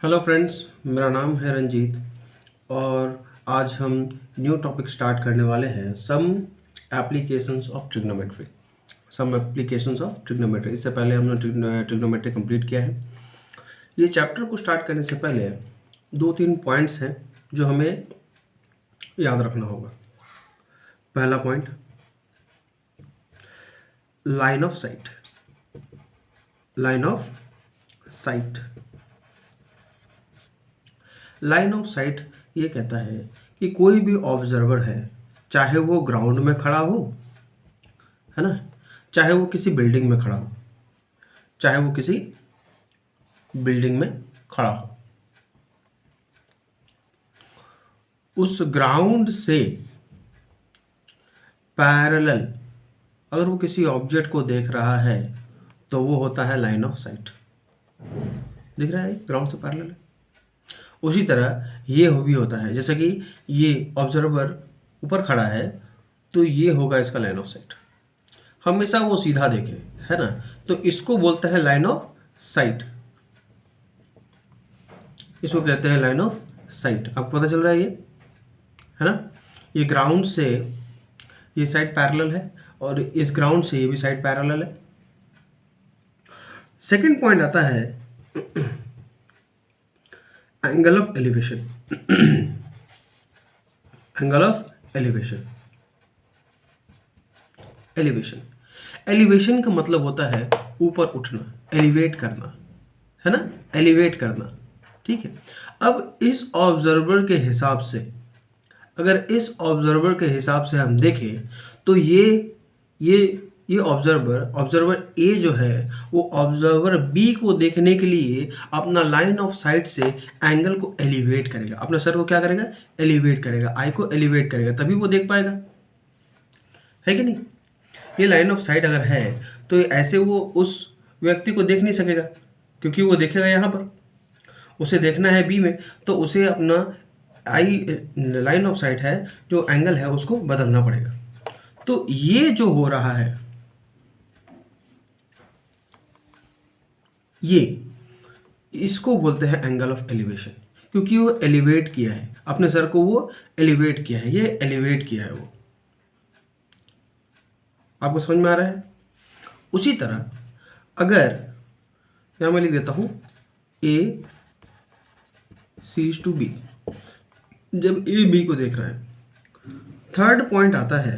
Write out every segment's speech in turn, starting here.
Hello friends, मेरा नाम है रंजीत और आज हम न्यू टॉपिक स्टार्ट करने वाले हैं some applications of trigonometry. Some applications of trigonometry, इससे पहले हमने ट्रिग्नोमेट्री कंप्लीट किया है। ये चैप्टर को स्टार्ट करने से पहले दो तीन पॉइंट्स हैं जो हमें याद रखना होगा। पहला point, line of site. Line of site line of site ये कहता है कि कोई भी ऑब्जर्वर है, चाहे वो ग्राउंड में खड़ा हो, है ना, चाहे वो किसी बिल्डिंग में खड़ा हो, चाहे वो किसी बिल्डिंग में खड़ा हो, उस ग्राउंड से पैरेलल अगर वो किसी ऑब्जेक्ट को देख रहा है तो वो होता है लाइन ऑफ साइट। दिख रहा है ग्राउंड से पैरेलल है। उसी तरह ये भी होता है, जैसे कि ये ऑब्जर्वर ऊपर खड़ा है तो ये होगा इसका लाइन ऑफ साइट। हमेशा वो सीधा देखे, है ना, तो इसको बोलते हैं लाइन ऑफ साइट। इसको कहते हैं लाइन ऑफ साइट। आपको पता चल रहा है ये, है ना, ये ग्राउंड से ये साइड पैरेलल है और इस ग्राउंड से ये भी साइड पैरेलल है। सेकंड पॉइंट आता है angle of elevation. Angle of elevation. Elevation elevation का मतलब होता है ऊपर उठना, एलिवेट करना, है ना, एलिवेट करना। ठीक है। अब इस ऑब्जर्वर के हिसाब से, अगर इस ऑब्जर्वर के हिसाब से हम देखें तो ये ऑब्जर्वर ए जो है वो ऑब्जर्वर बी को देखने के लिए अपना लाइन ऑफ साइट से एंगल को एलिवेट करेगा। अपने सर को क्या करेगा? एलिवेट करेगा, आई को एलिवेट करेगा, तभी वो देख पाएगा, है कि नहीं। ये लाइन ऑफ साइट अगर है तो ऐसे वो उस व्यक्ति को देख नहीं सकेगा, क्योंकि वो देखेगा यहाँ पर, उसे देखना है बी में, तो उसे अपना आई लाइन ऑफ साइट है जो एंगल है उसको बदलना पड़ेगा। तो ये जो हो रहा है, ये इसको बोलते हैं एंगल ऑफ एलिवेशन, क्योंकि वो एलिवेट किया है अपने सर को, वो एलिवेट किया है, ये एलिवेट किया है वो। आपको समझ में आ रहा है? उसी तरह अगर यहां मैं लिख देता हूं ए सी टू बी, जब ए बी को देख रहा है, थर्ड पॉइंट आता है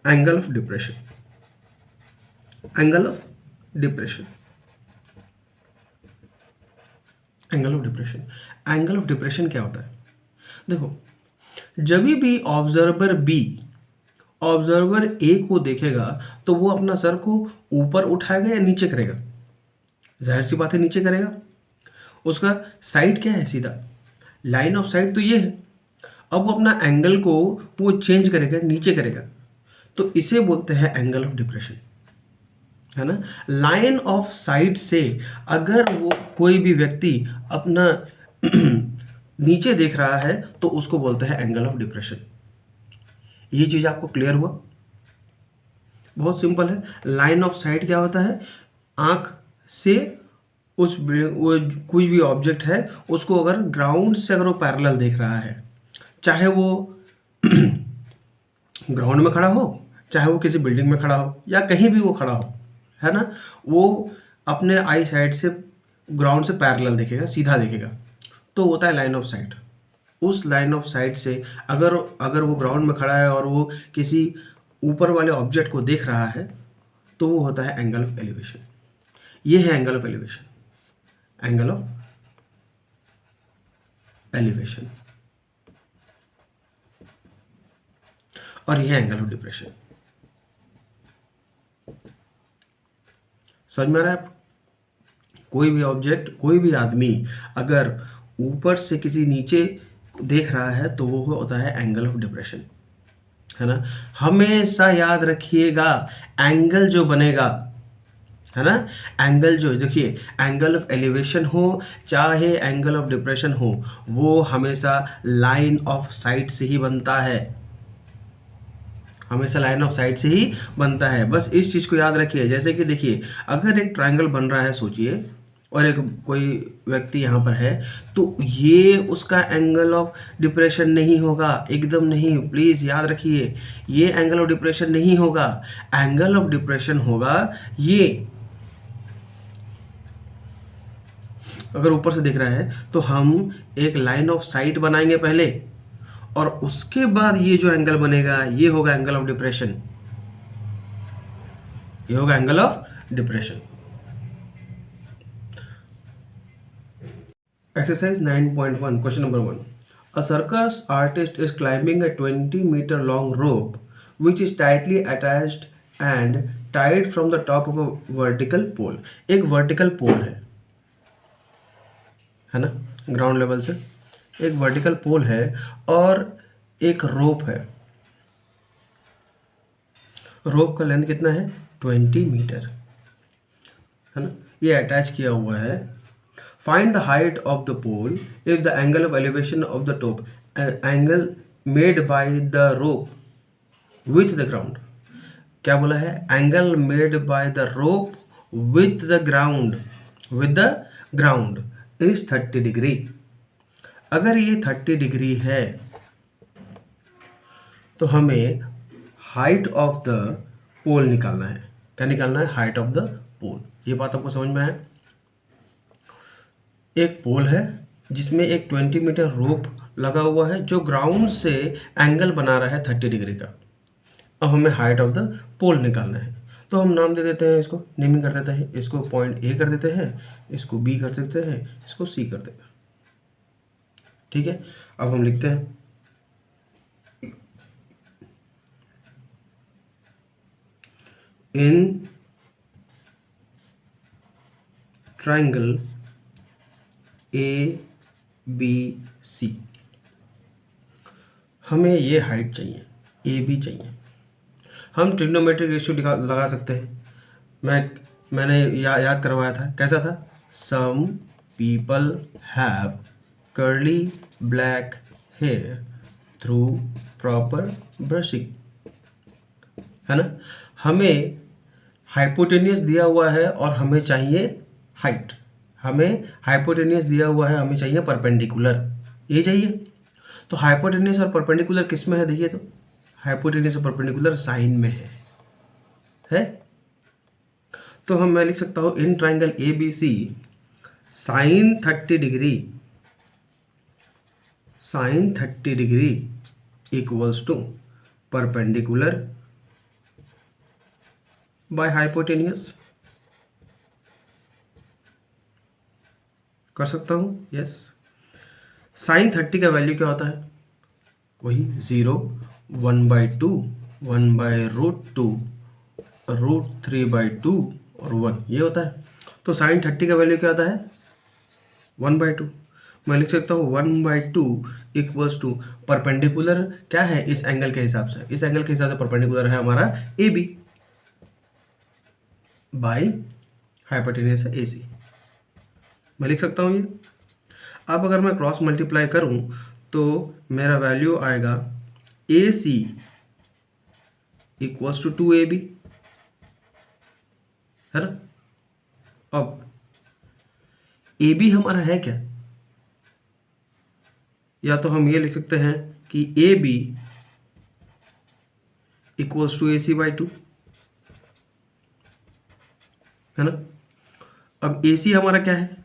angle of depression. Angle of depression. Angle of depression. Angle of depression क्या होता है? देखो, जब भी ऑब्जर्वर ए को देखेगा तो वो अपना सर को ऊपर उठाएगा या नीचे करेगा? जाहिर सी बात है नीचे करेगा। उसका साइड क्या है? सीधा लाइन ऑफ साइट तो ये है। अब वो अपना एंगल को वो चेंज करेगा, नीचे करेगा, तो इसे बोलते हैं एंगल ऑफ डिप्रेशन, है ना। लाइन ऑफ साइट से अगर वो कोई भी व्यक्ति अपना नीचे देख रहा है तो उसको बोलते हैं एंगल ऑफ डिप्रेशन। ये चीज आपको क्लियर हुआ? बहुत सिंपल है। लाइन ऑफ साइट क्या होता है? आंख से वो कोई भी ऑब्जेक्ट है उसको अगर ग्राउंड से अगर वो पैरेलल देख रहा है, चाहे वो ग्राउंड में खड़ा हो, चाहे वो किसी बिल्डिंग में खड़ा हो, या कहीं भी वो खड़ा हो, है ना, वो अपने आई साइड से ग्राउंड से पैरेलल देखेगा, सीधा देखेगा, तो होता है लाइन ऑफ साइट। उस लाइन ऑफ साइट से अगर वो ग्राउंड में खड़ा है और वो किसी ऊपर वाले ऑब्जेक्ट को देख रहा है तो वो होता है एंगल ऑफ एलिवेशन। ये है angle of elevation. Angle of elevation. और यह है एंगल ऑफ डिप्रेशन। समझ में आ रहा है आपको? कोई भी ऑब्जेक्ट, कोई भी आदमी अगर ऊपर से किसी नीचे देख रहा है तो वो होता है एंगल ऑफ डिप्रेशन, है ना। हमेशा याद रखिएगा, एंगल जो बनेगा, है ना, एंगल जो, देखिए, एंगल ऑफ एलिवेशन हो चाहे एंगल ऑफ डिप्रेशन हो, वो हमेशा लाइन ऑफ साइट से ही बनता है। हमेशा लाइन ऑफ साइट से ही बनता है। बस इस चीज को याद रखिए। जैसे कि देखिए, अगर एक ट्रायंगल बन रहा है, सोचिए और एक कोई व्यक्ति यहाँ पर है, तो ये उसका एंगल ऑफ डिप्रेशन नहीं होगा, एकदम नहीं, प्लीज़ याद रखिए, ये एंगल ऑफ डिप्रेशन नहीं होगा। एंगल ऑफ डिप्रेशन होगा ये, अगर ऊपर से दिख रहा है तो हम एक लाइन ऑफ साइट बनाएंगे पहले, और उसके बाद ये जो एंगल बनेगा ये होगा एंगल ऑफ डिप्रेशन, ये होगा angle of depression. Exercise 9.1, question number 1. A circus artist is climbing a 20-meter long rope which is tightly attached and tied from the top of a vertical pole. एक vertical pole है ना, ground level से एक vertical पोल है और एक रोप है। रोप का लेंथ कितना है? 20 मीटर, है ना, ये अटैच किया हुआ है। Find the height of the pole if the angle of elevation of the top angle made by the rope with the ground. क्या बोला है? Angle made by the rope with the ground is 30 degree. अगर ये 30 degree है तो हमें height of the पोल निकालना है। क्या निकालना है? हाइट ऑफ द पोल। ये बात आपको समझ में आया? एक पोल है जिसमें एक 20 मीटर रोप लगा हुआ है जो ग्राउंड से एंगल बना रहा है 30 डिग्री का। अब हमें हाइट ऑफ द पोल निकालना है, तो हम नाम दे देते हैं, इसको नेमिंग कर देते हैं। इसको पॉइंट ए कर देते हैं, इसको बी कर देते हैं, इसको सी कर देते हैं। ठीक है, अब हम लिखते हैं इन ट्राइंगल ए बी सी हमें ये हाइट चाहिए, ए बी चाहिए। हम ट्रिग्नोमेट्रिक रेशियो लगा सकते हैं। मैंने याद करवाया था, कैसा था? Some people have curly black hair through proper brushing, है ना। हमें हाइपोटेनियस दिया हुआ है और हमें चाहिए हाइट। हमें हाइपोटेनियस दिया हुआ है, हमें चाहिए परपेंडिकुलर, ये चाहिए। तो हाइपोटेनियस और परपेंडिकुलर किस में है? देखिए तो हाइपोटेनियस और परपेंडिकुलर साइन में है। तो मैं लिख सकता हूं in triangle A B C sine 30 degree equals to perpendicular by hypotenuse. कर सकता हूं? यस। साइन 30 का वैल्यू क्या होता है? वही 0, 1/2, 1/√2, √3/2 और 1, ये होता है। तो साइन 30 का वैल्यू क्या होता है? 1/2। मैं लिख सकता हूँ 1/2 इक्वल्स टू परपेंडिकुलर क्या है इस एंगल के हिसाब से? इस एंगल के हिसाब से परपेंडिकुलर है हमारा ए बी बाई हाइपोटेनियस है ए सी। मैं लिख सकता हूँ ये। अब अगर मैं क्रॉस मल्टीप्लाई करूँ तो मेरा वैल्यू आएगा ए सी इक्वल्स टू 2AB, है ना। अब ए बी हमारा है क्या? या तो हम ये लिख सकते हैं कि A B equals to AC/2, है ना। अब AC हमारा क्या है?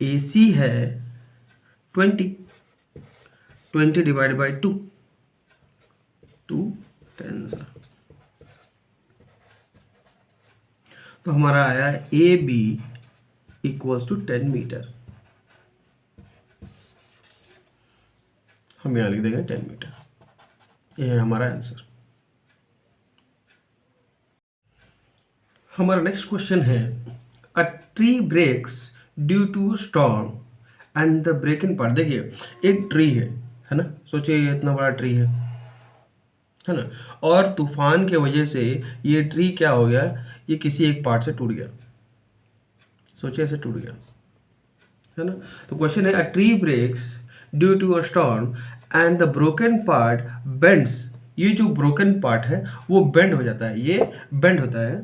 AC है 20 डिवाइड बाई 2, 2 10। तो हमारा आया A B equals to 10 metre. हम यहाँ लिख देंगे 10 मीटर। ये है हमारा आंसर। हमारा नेक्स्ट क्वेश्चन है a tree breaks due to storm and the breaking part. देखिए एक ट्री है ना, सोचिए ये इतना बड़ा ट्री है ना, और तूफान के वजह से ये ट्री क्या हो गया? ये किसी एक पार्ट से टूट गया। सोचिए ऐसे टूट गया, है ना। तो क्वेश्चन है a tree breaks due to a storm and the broken part bends. ये जो ब्रोकन पार्ट है वो बेंड हो जाता है, ये बेंड होता है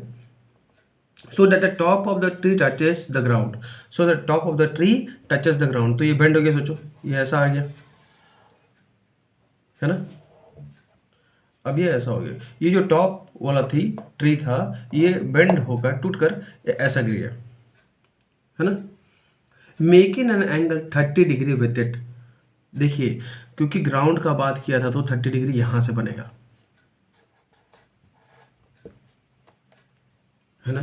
so that the top of the tree touches the ground, so the top of the tree touches the ground. तो ये बेंड हो गया, सोचो ये ऐसा आ गया, है ना। अब ये ऐसा हो गया, ये जो टॉप वाला थी ट्री था, ये बेंड होकर टूटकर ये ऐसा गिर गया, है ना। Making an angle 30 degree with it. देखिए क्योंकि ग्राउंड का बात किया था तो 30 डिग्री यहां से बनेगा, है ना।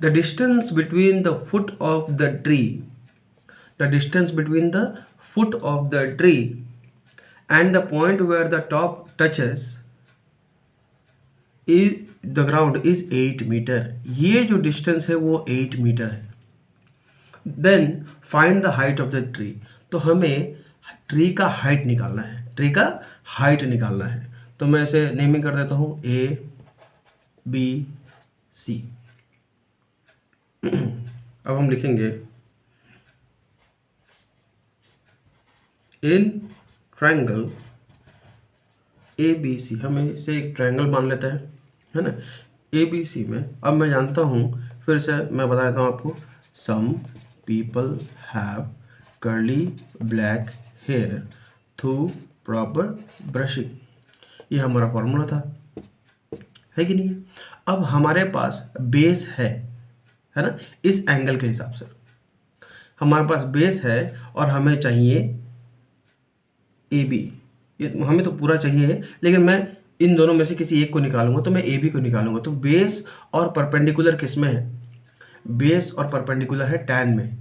The distance between the foot of the tree, the distance between the foot of the tree and the point where the top touches the ground is 8 metre. ये जो डिस्टेंस है वो 8 मीटर है। Then find the height of the tree. तो हमें tree का height निकालना है, ट्री का हाइट निकालना है। तो मैं इसे नेमिंग कर देता हूं ए बी सी। अब हम लिखेंगे in triangle A B C, हम इसे एक ट्रायंगल मान लेते हैं, है ना। ए बी सी में अब मैं जानता हूँ, फिर से मैं बता देता हूँ आपको, some people have curly black hair through proper brushing. ये हमारा फॉर्मूला था, है कि नहीं। अब हमारे पास बेस है ना, इस एंगल के हिसाब से हमारे पास बेस है और हमें चाहिए ए बी। ये हमें तो पूरा चाहिए, लेकिन मैं इन दोनों में से किसी एक को निकालूंगा, तो मैं ए बी को निकालूंगा। तो बेस और परपेंडिकुलर किस में है, बेस और परपेंडिकुलर है टैन में,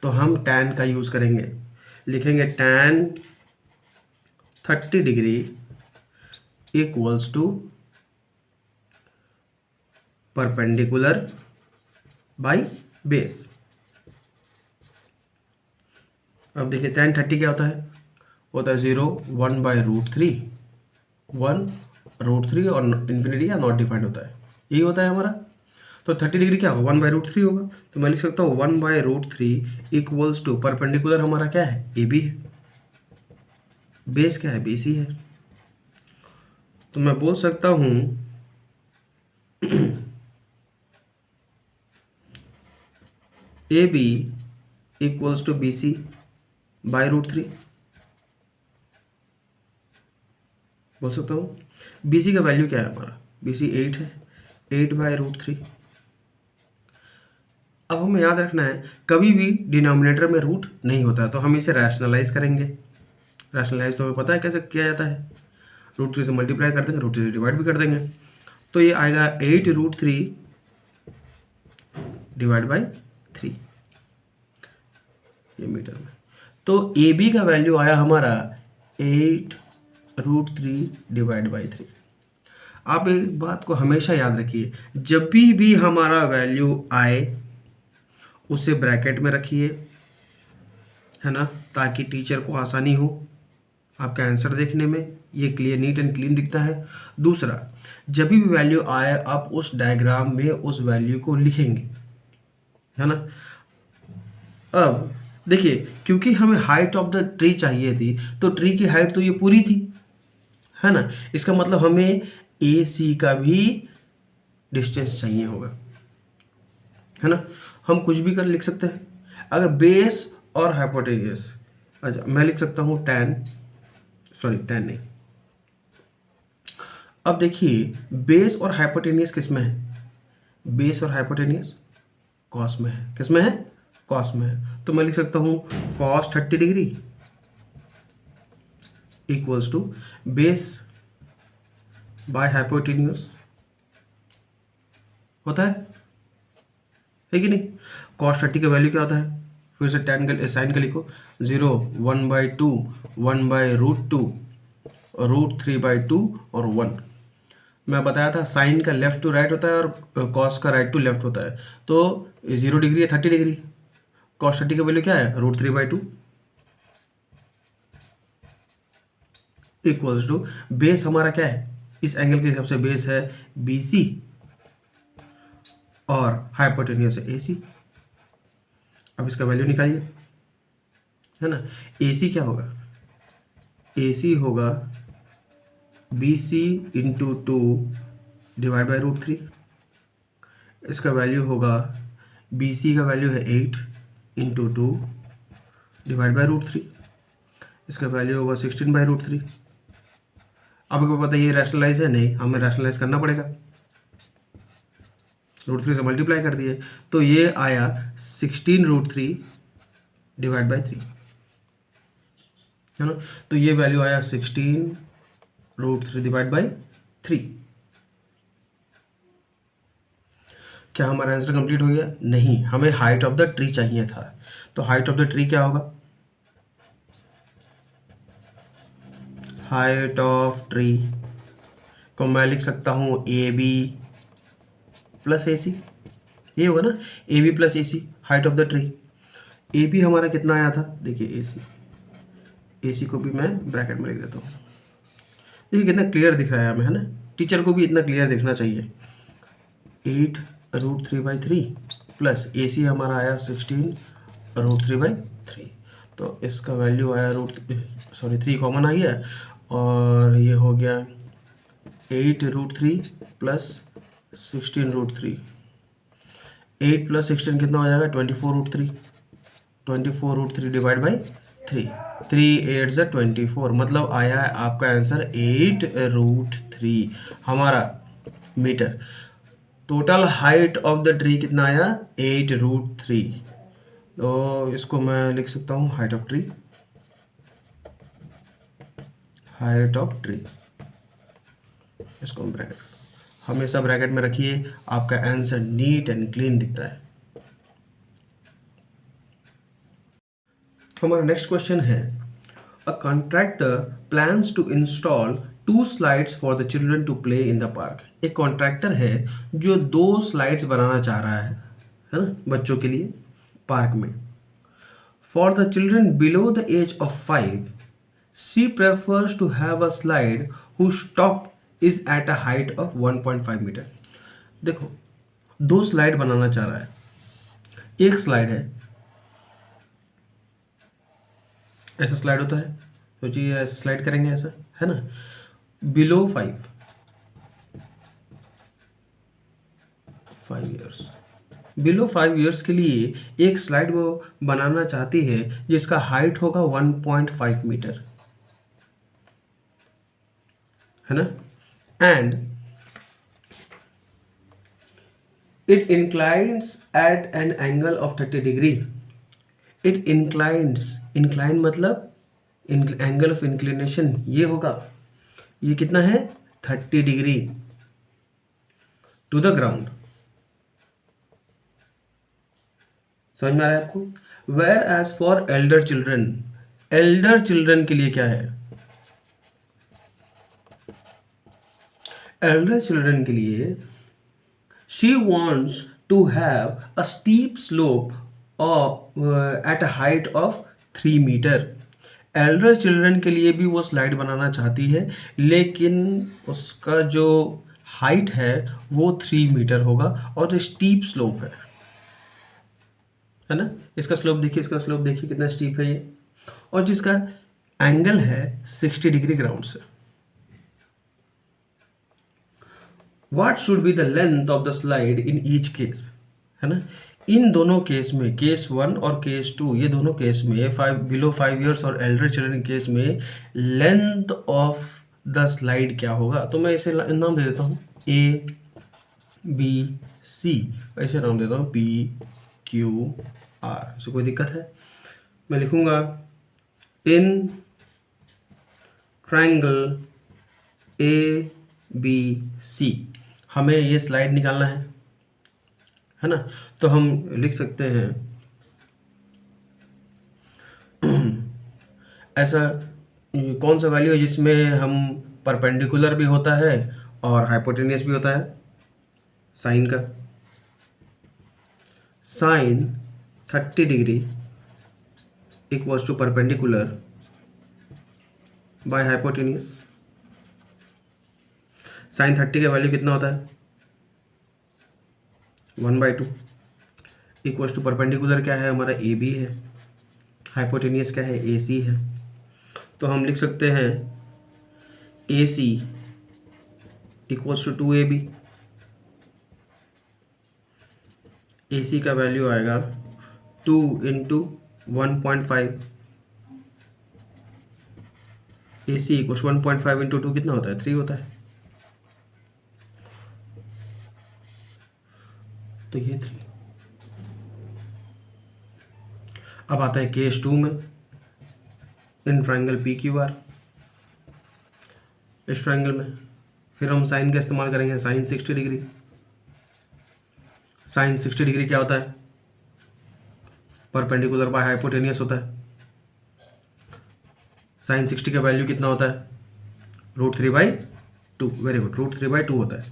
तो हम टैन का यूज़ करेंगे। लिखेंगे tan 30 degree equals to perpendicular by base. अब देखिए टैन 30 क्या होता है 0 1 बाई रूट 3, 1√3 और इन्फिनिटी या नॉट डिफाइंड होता है, यही होता है हमारा। तो 30 डिग्री क्या होगा 1/√3 होगा। तो मैं लिख सकता हूँ 1/√3 इक्वल्स टू, परपेंडिकुलर हमारा क्या है ए बी है, बेस क्या है बी सी है। तो मैं बोल सकता हूँ A B equals to B C by √3, बोल सकता हूँ। बी सी का वैल्यू क्या है हमारा, बी सी 8 है, 8/√3। अब हमें याद रखना है कभी भी डिनोमिनेटर में रूट नहीं होता है, तो हम इसे रैशनलाइज करेंगे। रैशनलाइज तो हमें पता है कैसे किया जाता है, √3 से मल्टीप्लाई कर देंगे, √3 से डिवाइड भी कर देंगे। तो ये आएगा 8√3 डिवाइड बाई 3, ये मीटर में। तो ए बी का वैल्यू आया हमारा 8√3 डिवाइड बाई 3। आप एक बात को हमेशा याद रखिए, जब भी हमारा वैल्यू आए उसे ब्रैकेट में रखिए, है ना, ताकि टीचर को आसानी हो आपका आंसर देखने में, ये क्लियर नीट एंड क्लीन दिखता है। दूसरा, जब भी वैल्यू आए आप उस डायग्राम में उस वैल्यू को लिखेंगे, है ना। अब देखिए क्योंकि हमें हाइट ऑफ द ट्री चाहिए थी, तो ट्री की हाइट तो ये पूरी थी, है ना। इसका मतलब हमें ए सी का भी डिस्टेंस चाहिए होगा, है ना। हम कुछ भी कर लिख सकते हैं, अगर बेस और हाइपोटेनियस। अच्छा मैं लिख सकता हूँ टैन नहीं। अब देखिए बेस और हाइपोटेनियस किस में है, बेस और हाइपोटेनियस कॉस में है, किस में है कॉस में है। तो मैं लिख सकता हूँ cos 30 degree equals to base by hypotenuse होता है कि नहीं। कॉस 30 का वैल्यू क्या होता है, फिर से टेन का साइन का लिखो, 0 1/2 1/√2 √3/2 और 1। मैं बताया था साइन का लेफ्ट टू राइट होता है और कॉस का राइट टू लेफ्ट होता है। तो 0 डिग्री है 30 डिग्री, कॉस 30 का वैल्यू क्या है √3/2 इक्वल्स टू बेस हमारा क्या है, इस एंगल के हिसाब से बेस है बी सी और हाइपोटेन्यूस है ए सी। अब इसका वैल्यू निकालिए, है ना। ए सी क्या होगा, ए सी होगा B C into 2 divide by √3। इसका वैल्यू होगा, बी सी का वैल्यू है 8 इंटू 2 डिवाइड बाई √3, इसका वैल्यू होगा 16/√3। अब आपको पता है ये रैशनलाइज है, नहीं हमें रैशनलाइज करना पड़ेगा, √3 से मल्टीप्लाई कर दिए तो ये आया 16√3 डिवाइड बाई 3, है ना। तो ये वैल्यू आया 16√3 डिवाइड बाई 3। क्या हमारा आंसर कंप्लीट हो गया? नहीं, हमें हाइट ऑफ द ट्री चाहिए था। तो हाइट ऑफ द ट्री क्या होगा? हाइट ऑफ ट्री को मैं लिख सकता हूँ ए बी प्लस ए सी, ये होगा ना, A B plus A C, height of the tree. A B हमारा कितना आया था, देखिए ए सी को भी मैं ब्रैकेट में लिख देता हूँ। देखिए कितना क्लियर दिख रहा है हमें, है ना। टीचर को भी इतना क्लियर दिखना चाहिए। 8√3/3 प्लस ए सी हमारा आया 16√3/3। तो इसका वैल्यू आया 3 कॉमन आ गया और ये हो गया 8√3 प्लस 16√3। 8 प्लस 16 कितना हो जाएगा? 24√3। 24√3 डिवाइड बाई 3, 3 8 ज़ा 24, मतलब आया है आपका आंसर 8√3 हमारा metre. Total height of the tree कितना आया? 8√3। तो इसको मैं लिख सकता हूँ height of tree, height of tree, इसको हम ब्रैकेट, हमेशा ब्रैकेट में रखिए, आपका आंसर नीट एंड क्लीन दिखता है। हमारा नेक्स्ट क्वेश्चन है, a contractor plans to install 2 slides for the children to play in the park. एक कॉन्ट्रैक्टर है जो 2 स्लाइड्स बनाना चाह रहा है ना, बच्चों के लिए पार्क में। For the children below the age of 5 she prefers to have a slide whose top is at a height of 1.5 metre. देखो 2 स्लाइड बनाना चाह रहा है, एक स्लाइड है, ऐसा स्लाइड होता है, सोचिए ऐसा स्लाइड करेंगे, ऐसा है ना, बिलो 5 ईयर्स, बिलो 5 ईयर्स के लिए एक स्लाइड वो बनाना चाहती है जिसका हाइट होगा 1.5 मीटर, है ना, and it inclines at an angle of 30 degree. It inclines, incline मतलब एंगल ऑफ इंक्लिनेशन ये होगा, ये कितना है 30 डिग्री टू द ग्राउंड। समझ में आ रहा है आपको? Whereas for elder children, elder children के लिए क्या है, एल्डर चिल्ड्रन के लिए she wants to have a steep slope at a height of 3 metre. Elder children के लिए भी वो स्लाइड बनाना चाहती है, लेकिन उसका जो हाइट है वो 3 मीटर होगा और स्टीप स्लोप है ना। इसका स्लोप देखिए, इसका स्लोप देखिए कितना स्टीप है ये, और जिसका एंगल है 60 डिग्री ग्राउंड से। What should be the length of the slide in each case, है ना। इन दोनों केस में, केस 1 और केस 2, ये दोनों केस में, 5 बिलो 5 ईयर्स और एल्डर चिल्ड्रन केस में लेंथ ऑफ द स्लाइड क्या होगा। तो मैं इसे नाम दे देता हूँ ए बी सी, ऐसे नाम देता हूँ पी क्यू आर। इससे कोई दिक्कत है? मैं लिखूंगा इन ट्रायंगल ए बी सी हमें ये स्लाइड निकालना है ना। तो हम लिख सकते हैं ऐसा कौन सा वैल्यू है जिसमें हम परपेंडिकुलर भी होता है और हाइपोटेनियस भी होता है, साइन का, sine 30 degree equals to perpendicular by hypotenuse. Sine 30 का वैल्यू कितना होता है 1/2 इक्वल्स टू परपेंडिकुलर क्या है हमारा ए बी है, हाइपोटेनियस क्या है ए सी है। तो हम लिख सकते हैं ए C equals to 2AB, AC का वैल्यू आएगा 2 इंटू 1.5, AC इक्वल 1.5 इंटू 2 कितना होता है? 3 होता है। तो ये 3। अब आता है केस 2 में, इन ट्राइंगल PQR, इस ट्राइंगल में फिर हम साइन का इस्तेमाल करेंगे, साइन 60 डिग्री। साइन 60 डिग्री क्या होता है? परपेंडिकुलर बाय हाइपोटेनियस होता है। साइन 60 का वैल्यू कितना होता है? √3/2। वेरी गुड, √3/2 होता है।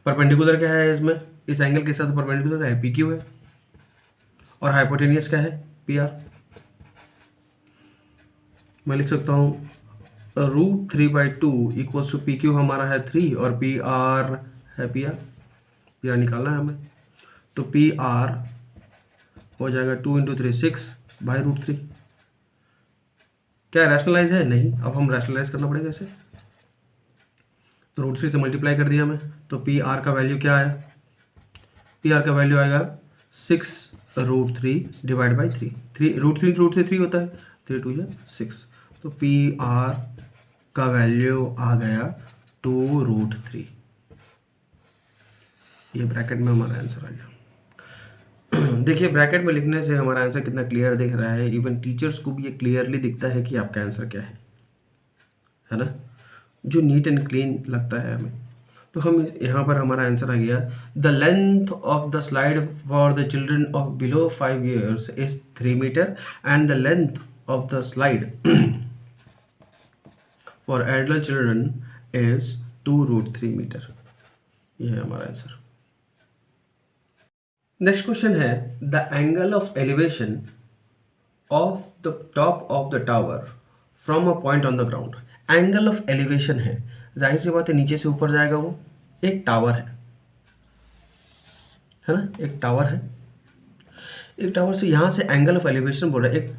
परपेंडिकुलर क्या है इसमें? इस एंगल के साथ परपेंडिकुलर है PQ है, और हाइपोटेनियस क्या है? PR। मैं लिख सकता हूँ √3/2 इक्वल्स टू PQ हमारा है 3 और PR है PR निकालना है हमें। तो PR हो जाएगा 2 इंटू 3 6/√3। क्या रैशनलाइज है? नहीं। अब हम रैशनलाइज करना पड़ेगा इसे। तो √3 से मल्टीप्लाई कर दिया मैं, तो PR का वैल्यू क्या आया? PR का वैल्यू आएगा 6√3 डिवाइड बाई 3। √3 3 होता है, 3 2 या 6। तो PR का वैल्यू आ गया 2√3। ये ब्रैकेट में हमारा आंसर आ गया। देखिए ब्रैकेट में लिखने से हमारा आंसर कितना क्लियर दिख रहा है, इवन टीचर्स को भी ये क्लियरली दिखता है कि आपका आंसर क्या है ना, जो नीट एंड क्लीन लगता है हमें। तो हम यहाँ पर हमारा आंसर आ गया, the length of the slide for the children of below 5 years is 3 metre and the length of the slide for adult children is 2√3 metre. ये है हमारा आंसर। नेक्स्ट क्वेश्चन है, the angle of elevation of the top of the tower from a point on the ground. Angle of elevation है, जाहिर सी बात है नीचे से ऊपर जाएगा वो। एक टावर है ना, एक टावर है। एक टावर से यहाँ से एंगल ऑफ एलिवेशन बोल रहा है, एक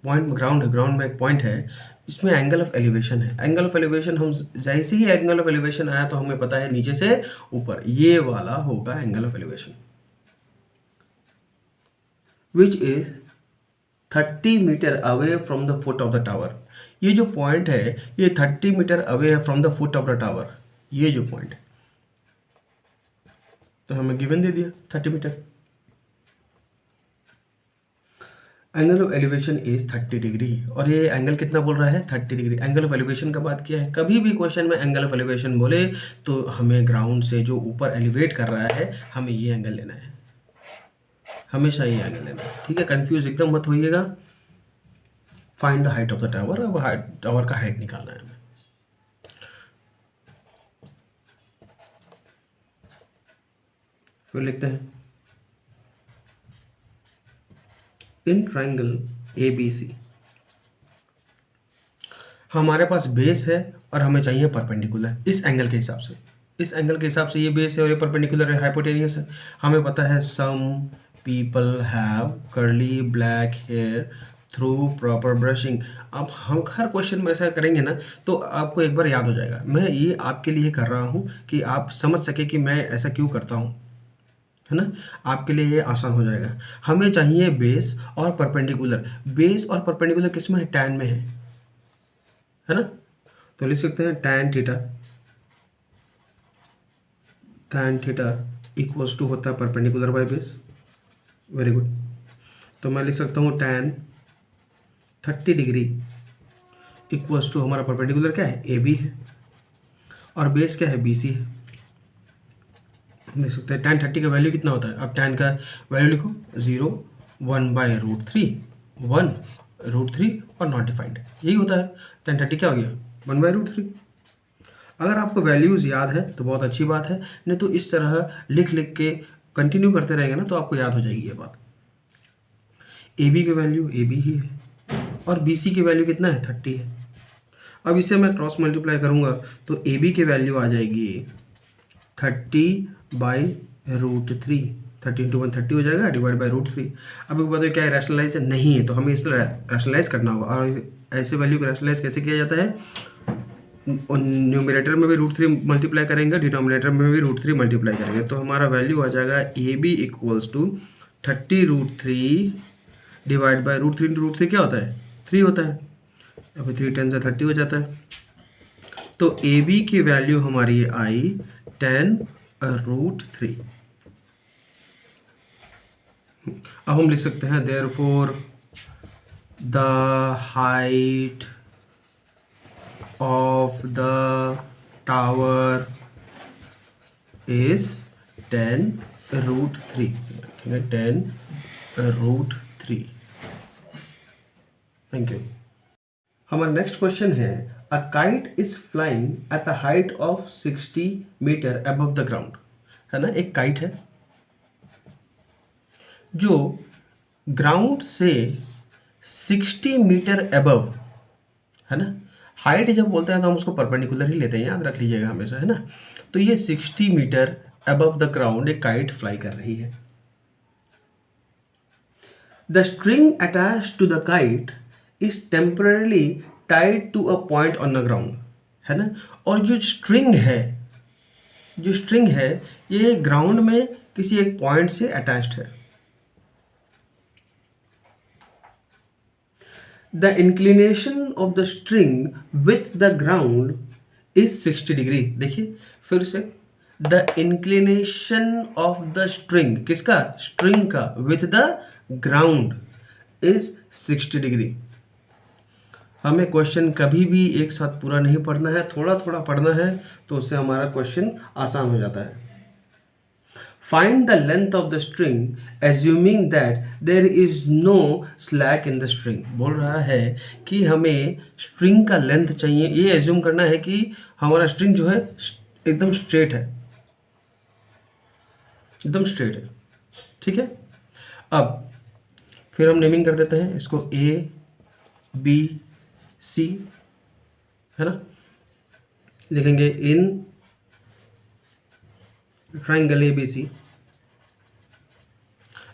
पॉइंट ग्राउंड है, ग्राउंड में एक पॉइंट है, इसमें एंगल ऑफ एलिवेशन है। एंगल ऑफ एलिवेशन हम जैसे ही एंगल ऑफ एलिवेशन आया तो हमें पता है नीचे से ऊपर, ये वाला होगा angle of elevation, which is 30 metre away from the foot of the tower. ये जो पॉइंट है ये 30 मीटर अवे है from the foot of the tower, ये जो पॉइंट है। तो हमें गिवन दे दिया 30 metre. Angle of elevation is 30 degree, और ये एंगल कितना बोल रहा है? 30 डिग्री। एंगल ऑफ एलिवेशन का बात किया है। कभी भी क्वेश्चन में एंगल ऑफ एलिवेशन बोले तो हमें ग्राउंड से जो ऊपर एलिवेट कर रहा है हमें ये एंगल लेना है, हमेशा ये एंगल लेना है, ठीक है। कंफ्यूज एकदम मत होइएगा। Find the height of the tower, अब टावर का हाइट निकालना है हमें। फिर लिखते हैं, इन ट्राइंगल ABC हमारे पास बेस है और हमें चाहिए परपेंडिकुलर इस एंगल के हिसाब से। इस एंगल के हिसाब से ये बेस है और ये परपेंडिकुलर है, हाइपोटेनियस है। हमें पता है some people have curly black hair through proper brushing. अब हम हर क्वेश्चन में ऐसा करेंगे ना तो आपको एक बार याद हो जाएगा। मैं ये आपके लिए कर रहा हूँ कि आप समझ सके कि मैं ऐसा क्यों करता हूँ, है ना। आपके लिए ये आसान हो जाएगा। हमें चाहिए बेस और परपेंडिकुलर। बेस और परपेंडिकुलर किस में है? टैन में है ना। तो लिख सकते हैं टैन थीटा इक्वल्स टू होता है perpendicular by base. Very good. तो मैं लिख सकता हूँ टैन 30 डिग्री इक्वल्स टू हमारा परपेंडिकुलर क्या है? AB है, और बेस क्या है? BC है। लिख सकते हैं tan 30 का वैल्यू कितना होता है? अब tan का वैल्यू लिखो 0, 1/√3, 1√3 और नॉट डिफाइंड, यही होता है। tan 30 क्या हो गया? 1/√3। अगर आपको वैल्यूज़ याद है तो बहुत अच्छी बात है, नहीं तो इस तरह लिख लिख के कंटिन्यू करते रहेंगे ना तो आपको याद हो जाएगी ये बात। AB की वैल्यू AB ही है और BC की वैल्यू कितना है? 30 है। अब इसे मैं क्रॉस मल्टीप्लाई करूँगा तो AB की वैल्यू आ जाएगी 30/√3। 30 इंटू 1 30 हो जाएगा, डिवाइड बाई √3। अब एक बात है, क्या है रैशनलाइज है? नहीं है, तो हमें इसको रैशनलाइज करना होगा। और ऐसे वैल्यू को रैशनलाइज कैसे किया जाता है? न्यूमरेटर में भी √3 मल्टीप्लाई करेंगे, डिनोमिनेटर में भी √3 मल्टीप्लाई करेंगे, तो हमारा वैल्यू आ जाएगा A B equals to 30√3 divide by √3 into √3 क्या होता है 3 होता है, अभी 3 10 से 30 हो जाता है। तो ए बी की वैल्यू हमारी आई 10√3। अब हम लिख सकते हैं therefore the height of the tower is 10√3, 10√3। Thank you. हमारा नेक्स्ट क्वेश्चन है a kite is flying at the height of 60 metre above the ground, है ना। एक काइट है जो ग्राउंड से 60 मीटर अबव, है ना। हाइट जब बोलते हैं तो हम उसको परपेंडिकुलर ही लेते हैं, याद रख लीजिएगा हमेशा, है ना। तो ये 60 मीटर अबव द ग्राउंड एक काइट फ्लाई कर रही है। The string attached to the kite is temporarily tied to a point on the ground, है ना। और जो स्ट्रिंग है ये ग्राउंड में किसी एक पॉइंट से अटैच्ड है। The inclination of the string with the ground is 60 degree. देखिए फिर से, the inclination of the string, किसका, string का, with the ground is 60 degree. हमें क्वेश्चन कभी भी एक साथ पूरा नहीं पढ़ना है, थोड़ा थोड़ा पढ़ना है, तो उससे हमारा क्वेश्चन आसान हो जाता है। Find the length of the string assuming that there is no slack in the string। बोल रहा है कि हमें स्ट्रिंग का लेंथ चाहिए, ये एज्यूम करना है कि हमारा स्ट्रिंग जो है एकदम स्ट्रेट है, एकदम स्ट्रेट है, ठीक है। अब फिर हम नेमिंग कर देते हैं इसको ए बी सी, है ना। लिखेंगे इन ट्राइंगल ए बी सी।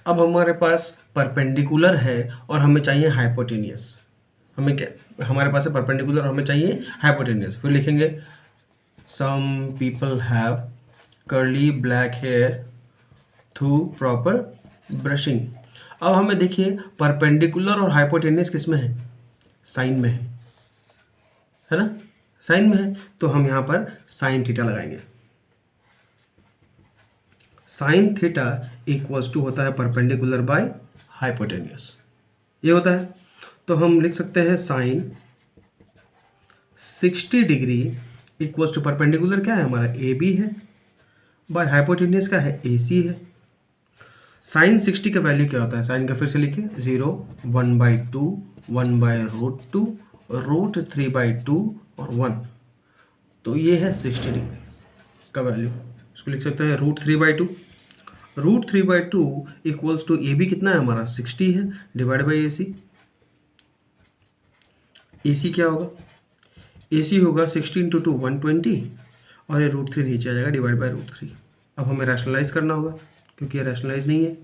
अब हमारे पास परपेंडिकुलर है और हमें चाहिए हाइपोटेनियस। हमें क्या, हमारे पास है परपेंडिकुलर और हमें चाहिए हाइपोटेनियस। फिर लिखेंगे some people have curly black hair through proper brushing. अब हमें देखिए परपेंडिकुलर और हाइपोटेनियस किस में है, साइन में है ना, साइन में है। तो हम यहाँ पर साइन थीटा लगाएंगे। साइन थीटा इक्वल्स टू होता है परपेंडिकुलर बाय हाइपोटेनियस, ये होता है। तो हम लिख सकते हैं sine 60 degree equals to perpendicular क्या है हमारा ए बी है, बाय हाइपोटेनियस क्या है ए सी है। साइन 60 का वैल्यू क्या होता है, साइन का फिर से लिखिए 0 1/2 1/√2 √3/2 और 1। तो ये है 60 डिग्री का वैल्यू, इसको लिख सकते हैं √3/2। √3/2 इक्वल्स टू ए बी कितना है हमारा 60 है, डिवाइड बाई ए सी। ए सी क्या होगा, ए सी होगा 60 इंटू 2 120 और ये √3 नीचे आ जाएगा, डिवाइड बाई √3। अब हमें रैशनलाइज करना होगा क्योंकि ये रैशनलाइज नहीं है,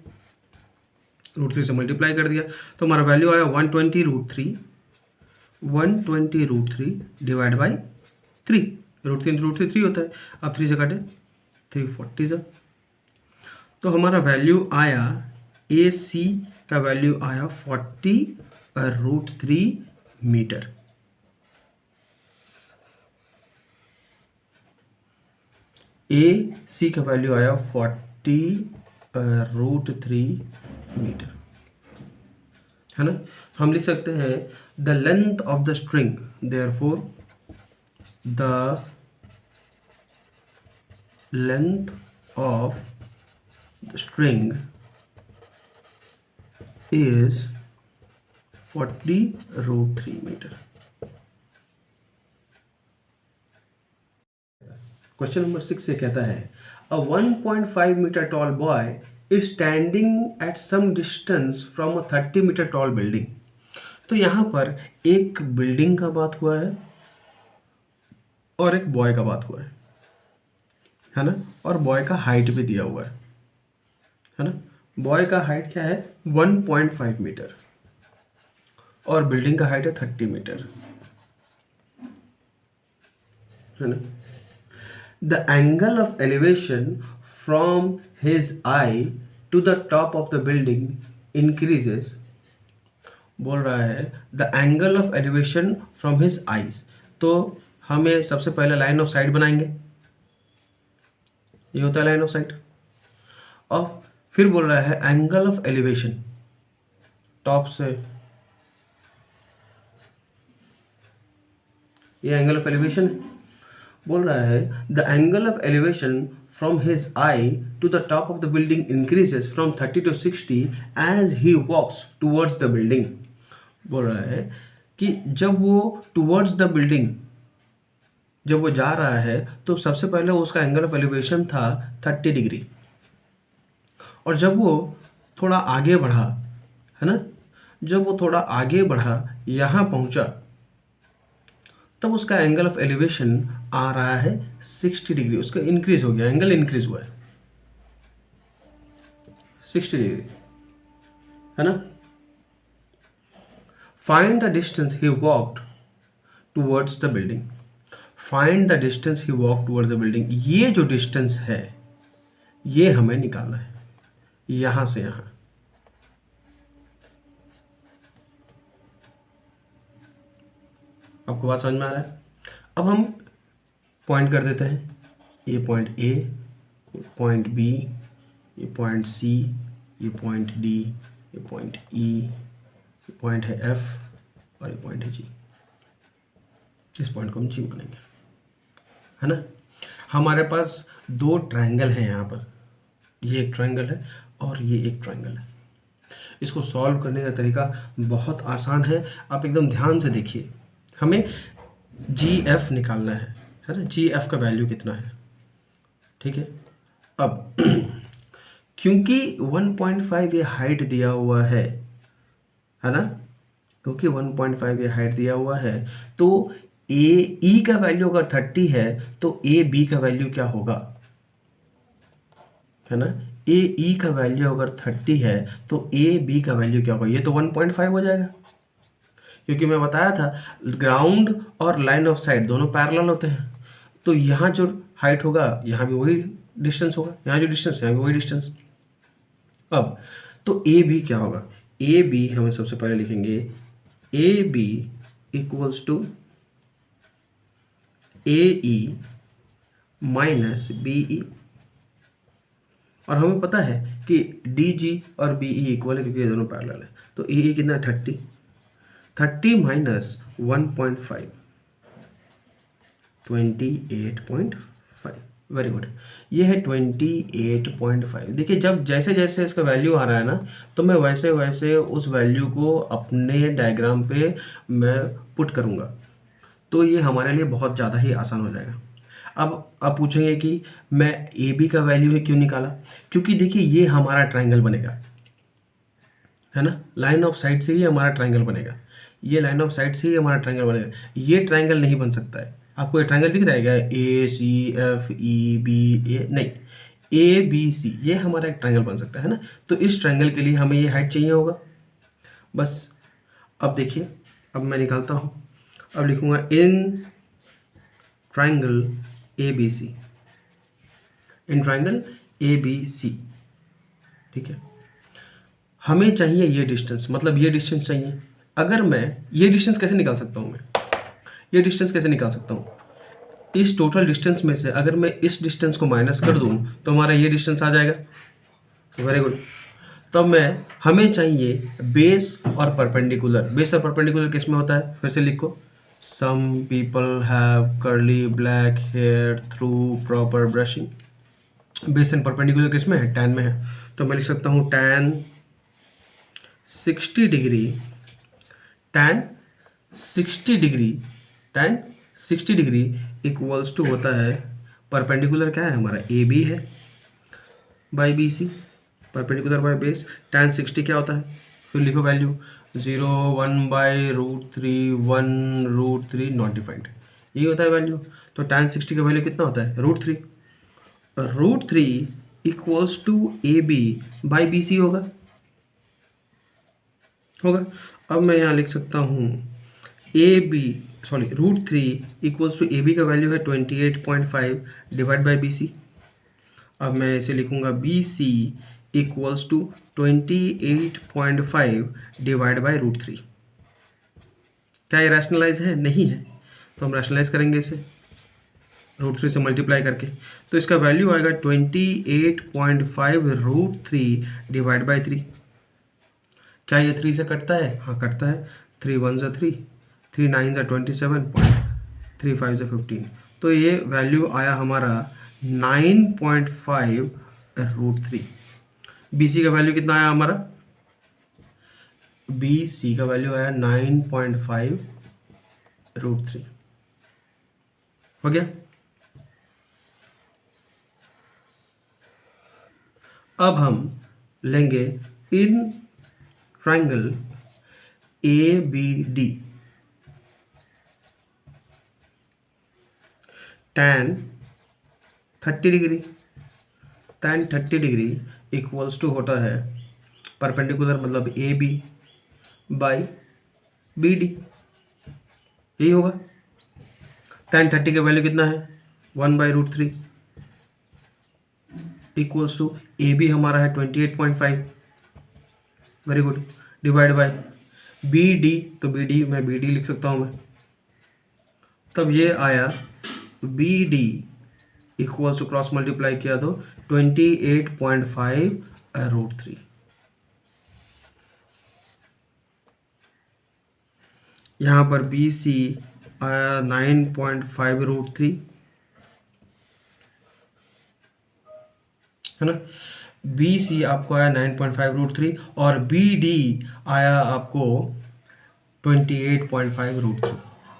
√3 से मल्टीप्लाई कर दिया तो हमारा वैल्यू आया 120√3 डिवाइड बाई 3। √3 इंटू √3 3 होता है, अब 3 से काटे 340 से। तो हमारा वैल्यू आया ए सी का वैल्यू आया 40√3 मीटर। ए सी का वैल्यू आया 40√3 मीटर, है ना। हम लिख सकते हैं the length of the string, therefore the length of string is 40√3 metre. Question number 6 से कहता है a 1.5 metre tall boy is standing at some distance from a 30 metre tall building. तो यहाँ पर एक बिल्डिंग का बात हुआ है और एक बॉय का बात हुआ है ना, और बॉय का हाइट भी दिया हुआ है ना। बॉय का हाइट क्या है 1.5 मीटर और बिल्डिंग का हाइट है 30 मीटर। है ना। The angle of elevation from his eye to the top of the building increases, बोल रहा है the angle of elevation from his eyes. तो हमें सबसे पहले लाइन ऑफ साइट बनाएंगे, ये होता है लाइन ऑफ साइट। और फिर बोल रहा है एंगल ऑफ एलिवेशन टॉप से, ये एंगल ऑफ एलिवेशन बोल रहा है the angle of elevation from his eye to the top of the building increases from 30 to 60 as he walks towards the building. बोल रहा है कि जब वो टूवर्ड्स द बिल्डिंग, जब वो जा रहा है तो सबसे पहले उसका एंगल ऑफ एलिवेशन था 30 डिग्री, और जब वो थोड़ा आगे बढ़ा, है ना, जब वो थोड़ा आगे बढ़ा यहाँ पहुँचा, तब उसका एंगल ऑफ एलिवेशन आ रहा है 60 डिग्री, उसका इंक्रीज हो गया, एंगल इंक्रीज हुआ है 60 डिग्री, है ना। Find the distance he walked towards the building, find the distance he walk towards the building, ये जो डिस्टेंस है ये हमें निकालना है यहां से यहां। आपको बात समझ में आ रहा है। अब हम पॉइंट कर देते हैं, ये पॉइंट ए, ये पॉइंट बी, ये पॉइंट सी, ये पॉइंट डी, ये पॉइंट ई, ये पॉइंट है एफ और ये पॉइंट है जी। इस पॉइंट को हम जी मानेंगे, है ना। हमारे पास दो ट्रायंगल हैं यहाँ पर, ये एक ट्रायंगल है और ये एक ट्रायंगल है। इसको सॉल्व करने का तरीका बहुत आसान है, आप एकदम ध्यान से देखिए। हमें जी एफ निकालना है ना, जी एफ का वैल्यू कितना है, ठीक है। अब क्योंकि 1.5 ये हाइट दिया हुआ है ना, क्योंकि 1.5 ये हाइट दिया हुआ है, तो ए ई का वैल्यू अगर 30 है तो ए बी का वैल्यू क्या होगा, है ना। ए ई का वैल्यू अगर 30 है तो ए बी का वैल्यू क्या होगा, ये तो 1.5 हो जाएगा, क्योंकि मैं बताया था ग्राउंड और लाइन ऑफ साइट दोनों पैरेलल होते हैं। तो यहाँ जो हाइट होगा यहाँ भी वही डिस्टेंस होगा, यहाँ जो डिस्टेंस यहाँ भी वही डिस्टेंस। अब तो ए बी क्या होगा, ए बी हमें सबसे पहले लिखेंगे A B equals to A E minus B E, और हमें पता है कि डी जी और बी ई इक्वल है क्योंकि ये दोनों पैरेलल है। तो ए ई कितना है 30 माइनस 1.5 28.5, वेरी गुड, ये है 28.5। देखिए जब जैसे जैसे इसका वैल्यू आ रहा है ना, तो मैं वैसे वैसे उस वैल्यू को अपने डायग्राम पे मैं पुट करूँगा, तो ये हमारे लिए बहुत ज़्यादा ही आसान हो जाएगा। अब आप पूछेंगे कि मैं ए बी का वैल्यू है क्यों निकाला, क्योंकि देखिए ये हमारा ट्रायंगल बनेगा, है ना, लाइन ऑफ साइट से ही हमारा ट्रायंगल बनेगा, ये लाइन ऑफ साइट से ही हमारा ट्रायंगल बनेगा। ये ट्रायंगल नहीं बन सकता है, आपको ये ट्रायंगल दिख रहा है क्या, ए सी एफ ई बी ए, नहीं, ए बी सी, ये हमारा एक ट्रायंगल बन सकता है ना। तो इस ट्रायंगल के लिए हमें ये हाइट चाहिए होगा बस। अब देखिए, अब मैं निकालता हूँ, अब लिखूँगा in triangle A B C, in triangle A B C, ठीक है। हमें चाहिए ये डिस्टेंस, मतलब ये डिस्टेंस चाहिए। अगर मैं ये डिस्टेंस कैसे निकाल सकता हूँ, मैं ये डिस्टेंस कैसे निकाल सकता हूँ, इस टोटल डिस्टेंस में से अगर मैं इस डिस्टेंस को माइनस कर दूँ तो हमारा ये डिस्टेंस आ जाएगा, वेरी गुड। तब मैं हमें चाहिए बेस और परपेंडिकुलर। बेस और परपेंडिकुलर किस में होता है, फिर से लिखो, some people have curly black hair through proper brushing. Base and perpendicular किस में है, tan में है, तो मैं लिख सकता हूँ tan 60 degree, tan 60 degree, tan 60 degree equals to होता है, परपेंडिकुलर क्या है हमारा, ए बी है by B C, perpendicular by base, tan 60 क्या होता है, फिर लिखो वैल्यू 0 1/√3 1√3 नॉट डिफाइंड, ये होता है वैल्यू। तो tan 60 का वैल्यू कितना होता है, √3, √3 equals to A B by B C होगा। अब मैं यहाँ लिख सकता हूँ A B sorry root three equals to A B का वैल्यू है 28.5 डिवाइड बाई बी सी। अब मैं इसे लिखूंगा B C equals to 28.5 divide by root three. क्या ये रैशनलाइज है? नहीं है, तो हम रैशनलाइज करेंगे इसे रूट थ्री से मल्टीप्लाई करके, तो इसका वैल्यू आएगा 28.5 root three divide by three. क्या ये थ्री से कटता है? हाँ कटता है। 3 1 ज़ा 3, 3 9 ज़ा 27, 3 5 ज़ा 15। तो ये वैल्यू आया हमारा 9.5 रूट थ्री। बी सी का वैल्यू कितना आया हमारा? बी सी का वैल्यू आया 9.5 रूट थ्री। हो गया। अब हम लेंगे in triangle A B D tan 30 degree, tan 30 degree equals to होता है परपेंडिकुलर मतलब A B by B D, यही होगा। tan 30 का वैल्यू कितना है? 1 by root three equals to A B हमारा है 28.5, very good, divide by B D, तो बी डी मैं बी डी लिख सकता हूँ मैं। तब ये आया B D equals to cross multiply किया तो 28.5 रूट थ्री। यहाँ पर बी सी आया 9.5 रूट थ्री, है ना। बी सी आपको आया 9.5 रूट थ्री और बी डी आया आपको 28.5 रूट थ्री।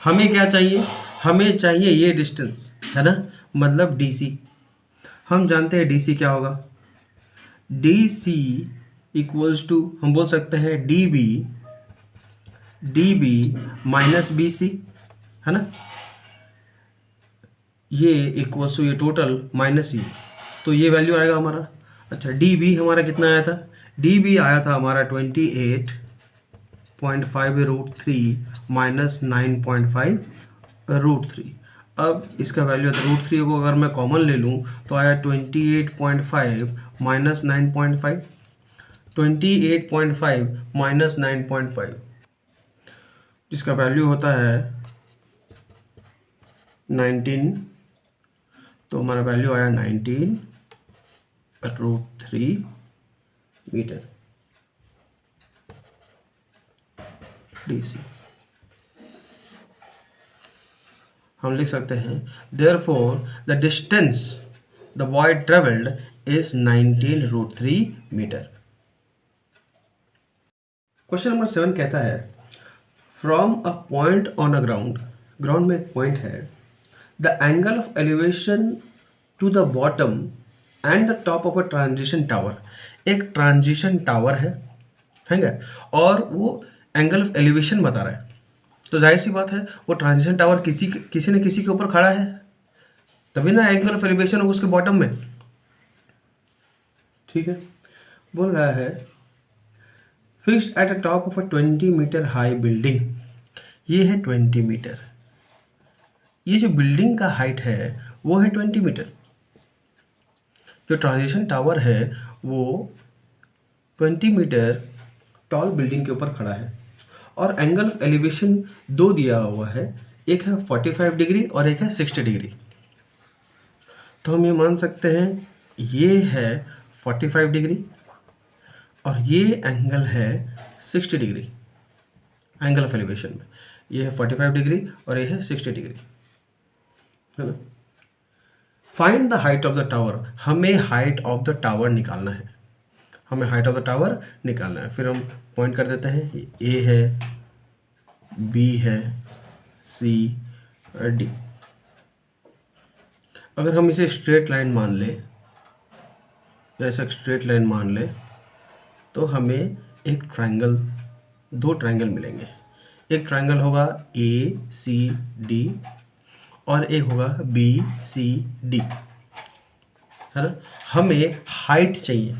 हमें क्या चाहिए? हमें चाहिए ये डिस्टेंस, है ना, मतलब डी सी। हम जानते हैं डी सी क्या होगा। डी सी इक्वल्स टू हम बोल सकते हैं D B minus B C, है ना। ये इक्वल्स टू ये टोटल माइनस ये, तो ये वैल्यू आएगा हमारा। अच्छा डी बी हमारा कितना आया था? डी बी आया था हमारा 28.5 root three minus 9.5 root three. अब इसका वैल्यू था रूट थ्री को अगर मैं कॉमन ले लूँ तो आया 28.5 माइनस 9.5, 28.5 माइनस 9.5 जिसका वैल्यू होता है 19, तो हमारा वैल्यू आया 19 root three metre D C. हम लिख सकते हैं therefore the distance the boy travelled is 19 root three metre. Question number 7 कहता है from a point on a ground, ground में एक पॉइंट है, the angle of elevation to the bottom and the top of a transition tower. एक transition tower है और वो angle of elevation बता रहा है, तो जाहिर सी बात है वो ट्रांजिशन टावर किसी न किसी के ऊपर खड़ा है, तभी ना एंगल ऑफ एलिवेशन हो उसके बॉटम में। ठीक है, बोल रहा है fixed at the top of a 20 metre high building. ये है 20 मीटर, ये जो बिल्डिंग का हाइट है वो है 20 मीटर। जो ट्रांजिशन टावर है वो 20 मीटर टॉल बिल्डिंग के ऊपर खड़ा है और एंगल ऑफ एलिवेशन दो दिया हुआ है, एक है 45 डिग्री और एक है 60 डिग्री। तो हम ये मान सकते हैं ये है 45 डिग्री और ये एंगल है 60 डिग्री। एंगल ऑफ एलिवेशन में ये है 45 डिग्री और ये है 60 डिग्री, है ना। Find the height of the tower, हमें हाइट ऑफ द टावर निकालना है, हमें हाइट ऑफ द टावर निकालना है। फिर हम पॉइंट कर देते हैं, ए है, बी है, सी और डी। अगर हम इसे स्ट्रेट लाइन मान ले, ऐसा स्ट्रेट लाइन मान ले, तो हमें एक ट्रायंगल, दो ट्रायंगल मिलेंगे। एक ट्रायंगल होगा ए सी डी और एक होगा बी सी डी, है ना। हमें हाइट चाहिए,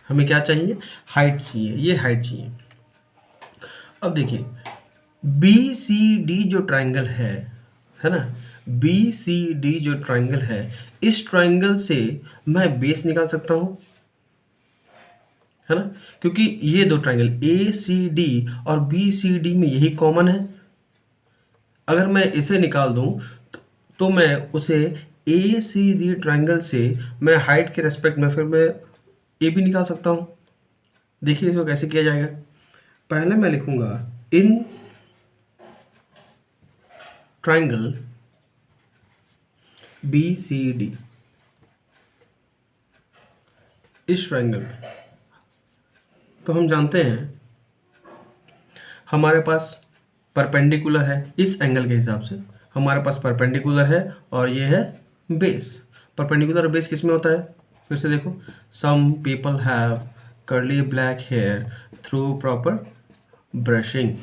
हमें क्या चाहिए? हाइट चाहिए, ये हाइट चाहिए। अब देखिए बी सी डी जो ट्राइंगल है ना, बी सी डी जो ट्राइंगल है, इस ट्राइंगल से मैं बेस निकाल सकता हूँ, है ना, क्योंकि ये दो ट्राइंगल ए सी डी और बी सी डी में यही कॉमन है। अगर मैं इसे निकाल दूं तो मैं उसे ए सी डी ट्राइंगल से मैं हाइट के रेस्पेक्ट में फिर मैं ए भी निकाल सकता हूँ। देखिए इसको कैसे किया जाएगा। पहले मैं लिखूंगा in triangle B C D, इस ट्राइंगल में तो हम जानते हैं हमारे पास परपेंडिकुलर है, इस एंगल के हिसाब से हमारे पास परपेंडिकुलर है और ये है बेस। परपेंडिकुलर बेस किस में होता है, फिर से देखो, some people have curly black hair through proper brushing.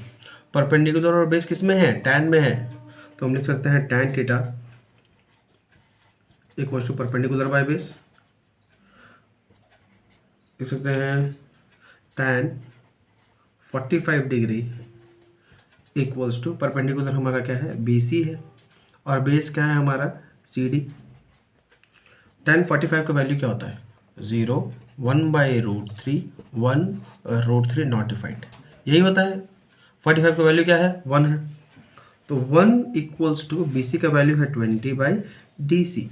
Perpendicular और बेस किस में है, टैन में है, तो हम लिख सकते हैं tan theta equals to perpendicular by base. लिख सकते हैं tan 45 degree equals to, perpendicular हमारा क्या है, बी सी है, और बेस क्या है हमारा, सी डी। टैन 45 का वैल्यू क्या होता है, 0, 1/√3, 1√3 नॉट डिफाइंड, यही होता है। 45 का वैल्यू क्या है, 1 है, तो 1 इक्वल्स टू बी सी का वैल्यू है 20/DC,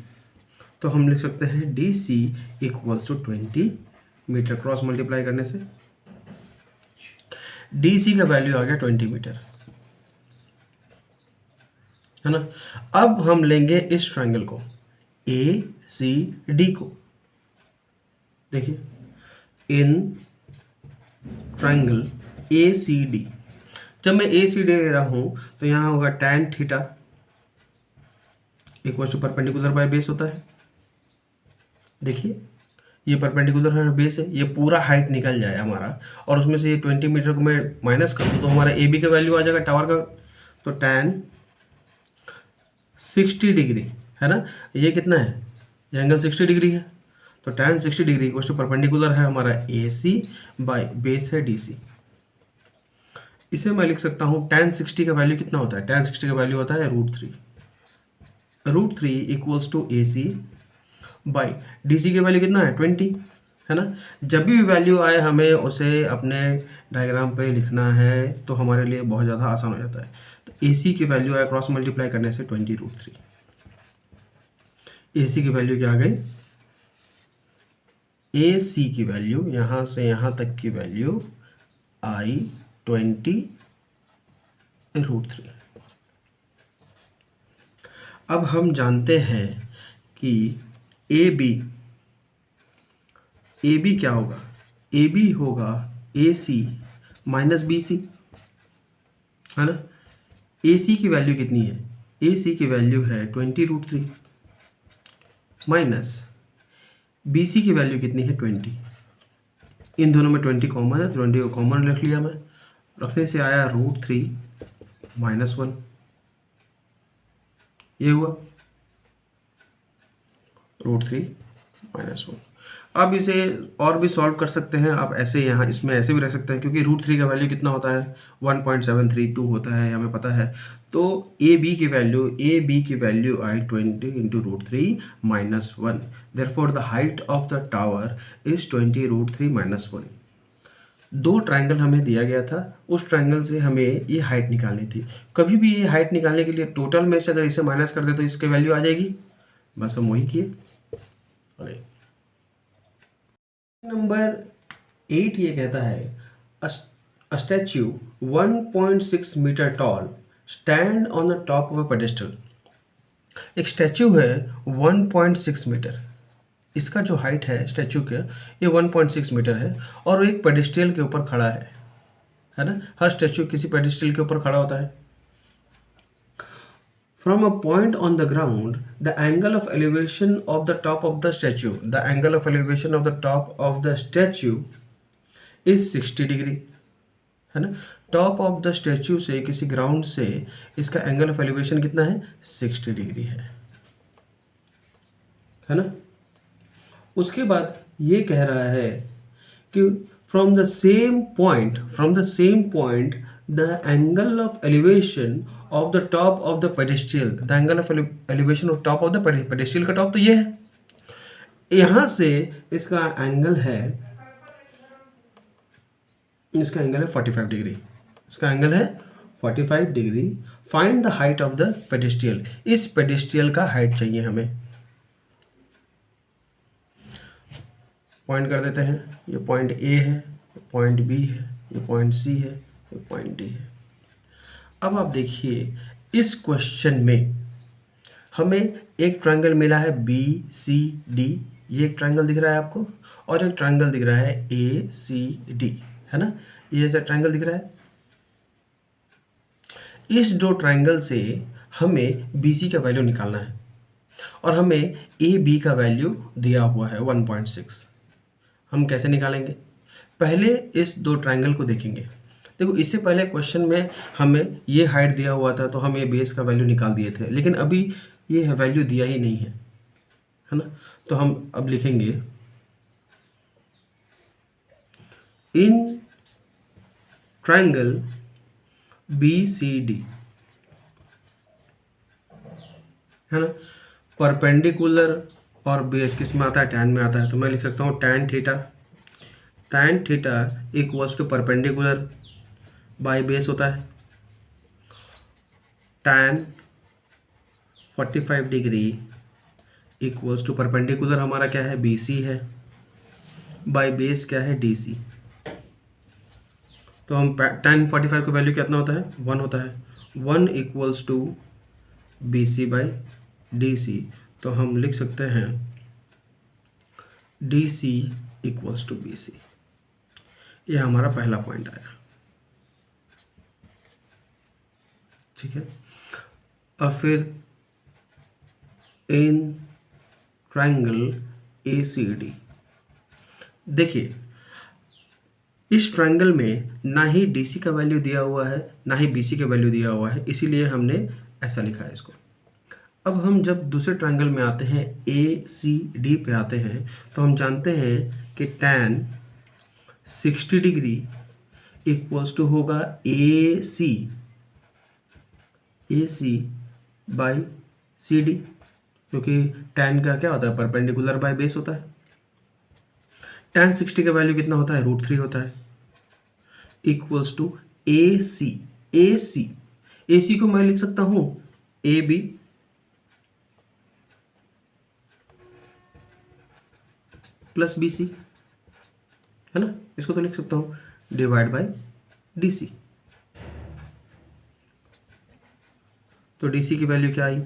तो हम लिख सकते हैं D C equals to 20 metre. Cross multiply करने से डी सी का वैल्यू आ गया 20 मीटर, है ना। अब हम लेंगे इस ट्राइंगल को ए सी डी को, देखिए इन ट्राइंगल ए सी डी, जब मैं ए सी डी ले रहा हूं तो यहां होगा tan theta equal to perpendicular by base होता है। देखिए ये परपेंडिकुलर है, बेस है, ये पूरा हाइट निकल जाए हमारा, और उसमें से ये 20 मीटर को मैं माइनस कर दूँ तो हमारा ए बी का वैल्यू आ जाएगा टावर का, तो टैन 60 डिग्री, है ना, ये कितना है, ये एंगल 60 डिग्री है, तो tan 60 degree equal to perpendicular है हमारा ए सी बाय बेस है डी सी। इसे मैं लिख सकता हूँ टैन 60 का वैल्यू कितना होता है, टैन 60 का वैल्यू होता है √3, √3 equals to A C by D C की वैल्यू कितना है 20, है ना। जब भी वैल्यू आए हमें उसे अपने डायग्राम पे लिखना है तो हमारे लिए बहुत ज़्यादा आसान हो जाता है। तो ए सी की वैल्यू आए क्रॉस मल्टीप्लाई करने से 20√3, ए सी की वैल्यू क्या आ गई, ए सी की वैल्यू यहाँ से यहाँ तक की वैल्यू आई 20√3। अब हम जानते हैं कि ए बी क्या होगा, ए बी होगा A C minus B C, है ना। ए सी की वैल्यू कितनी है, ए सी की वैल्यू है 20√3 माइनस बी सी की वैल्यू कितनी है 20, इन दोनों में 20 कॉमन है, 20 को कॉमन रख लिया मैं, रखने से आया √3 माइनस 1, ये हुआ √3 माइनस 1। अब इसे और भी सॉल्व कर सकते हैं आप, ऐसे यहाँ इसमें ऐसे भी रह सकते हैं, क्योंकि √3 का वैल्यू कितना होता है 1.732 होता है, हमें पता है। तो ए बी की value I 20 into √3 minus 1, therefore the height of the tower is 20√3 minus 1। दो ट्राइंगल हमें दिया गया था, उस ट्राइंगल से हमें ये हाइट निकालनी थी। कभी भी ये हाइट निकालने के लिए टोटल में से अगर इसे माइनस कर दे तो इसकी वैल्यू आ जाएगी, बस हम वही किए। नंबर 8 ये कहता है a statue 1.6 metre tall stand on the top of a pedestal. एक स्टैचू है 1.6 मीटर, इसका जो हाइट है स्टैचू के ये 1.6 मीटर है, और वो एक पेडेस्टल के ऊपर खड़ा है ना। हर स्टैचू किसी पेडेस्टल के ऊपर खड़ा होता है। From a point on the ground, the angle of elevation of the top of the statue, is 60 degree, है ना। टॉप ऑफ द स्टैचू से किसी ग्राउंड से इसका एंगल ऑफ एलिवेशन कितना है 60 डिग्री है ना। उसके बाद ये कह रहा है कि from the same point the angle of elevation of the top of the pedestal, the angle of elevation of top of the pedestal का टॉप तो ये है, यहाँ से इसका एंगल है, इसका एंगल है 45 डिग्री, इसका एंगल है 45 degree. Find the height of the pedestal, इस पेडेस्ट्रियल का हाइट चाहिए हमें। पॉइंट कर देते हैं, ये पॉइंट ए है, ये पॉइंट बी है, ये पॉइंट सी है, ये पॉइंट डी है। अब आप देखिए इस क्वेश्चन में हमें एक ट्रायंगल मिला है बी सी डी, ये एक ट्रायंगल दिख रहा है आपको, और एक ट्रायंगल दिख रहा है ए सी डी, है ना, ये ऐसा ट्रायंगल दिख रहा है। इस दो ट्रायंगल से हमें बी सी का वैल्यू निकालना है और हमें ए बी का वैल्यू दिया हुआ है 1.6। हम कैसे निकालेंगे? पहले इस दो ट्रायंगल को देखेंगे। देखो इससे पहले क्वेश्चन में हमें ये हाइट दिया हुआ था तो हम ये बेस का वैल्यू निकाल दिए थे, लेकिन अभी ये वैल्यू दिया ही नहीं है ना। तो हम अब लिखेंगे in triangle B C D, है ना, परपेंडिकुलर और बेस किस में आता है? टैन में आता है। तो मैं लिख सकता हूँ tan theta equals to perpendicular by base होता है, tan 45 degree equals to perpendicular हमारा क्या है? बी सी है, बाय बेस क्या है? D C. तो हम टैन 45 का वैल्यू कितना होता है? 1 होता है, 1 equals to B C by D C. तो हम लिख सकते हैं D C equals to B C. ये हमारा पहला पॉइंट आया, ठीक है। अब फिर इन ट्रायंगल ए सी डी, देखिए इस ट्रायंगल में ना ही डी सी का वैल्यू दिया हुआ है ना ही बी सी का वैल्यू दिया हुआ है, इसीलिए हमने ऐसा लिखा है इसको। अब हम जब दूसरे ट्रायंगल में आते हैं ए सी डी पे आते हैं तो हम जानते हैं कि tan 60 डिग्री इक्वल्स टू होगा A C by C D, क्योंकि tan का क्या होता है? परपेंडिकुलर बाय बेस होता है। tan 60 का वैल्यू कितना होता है? √3 होता है, इक्वल्स टू ए सी को मैं लिख सकता हूँ A B plus B C, है ना, इसको तो लिख सकता हूँ डिवाइड बाय डी सी। तो डी सी की वैल्यू क्या आई?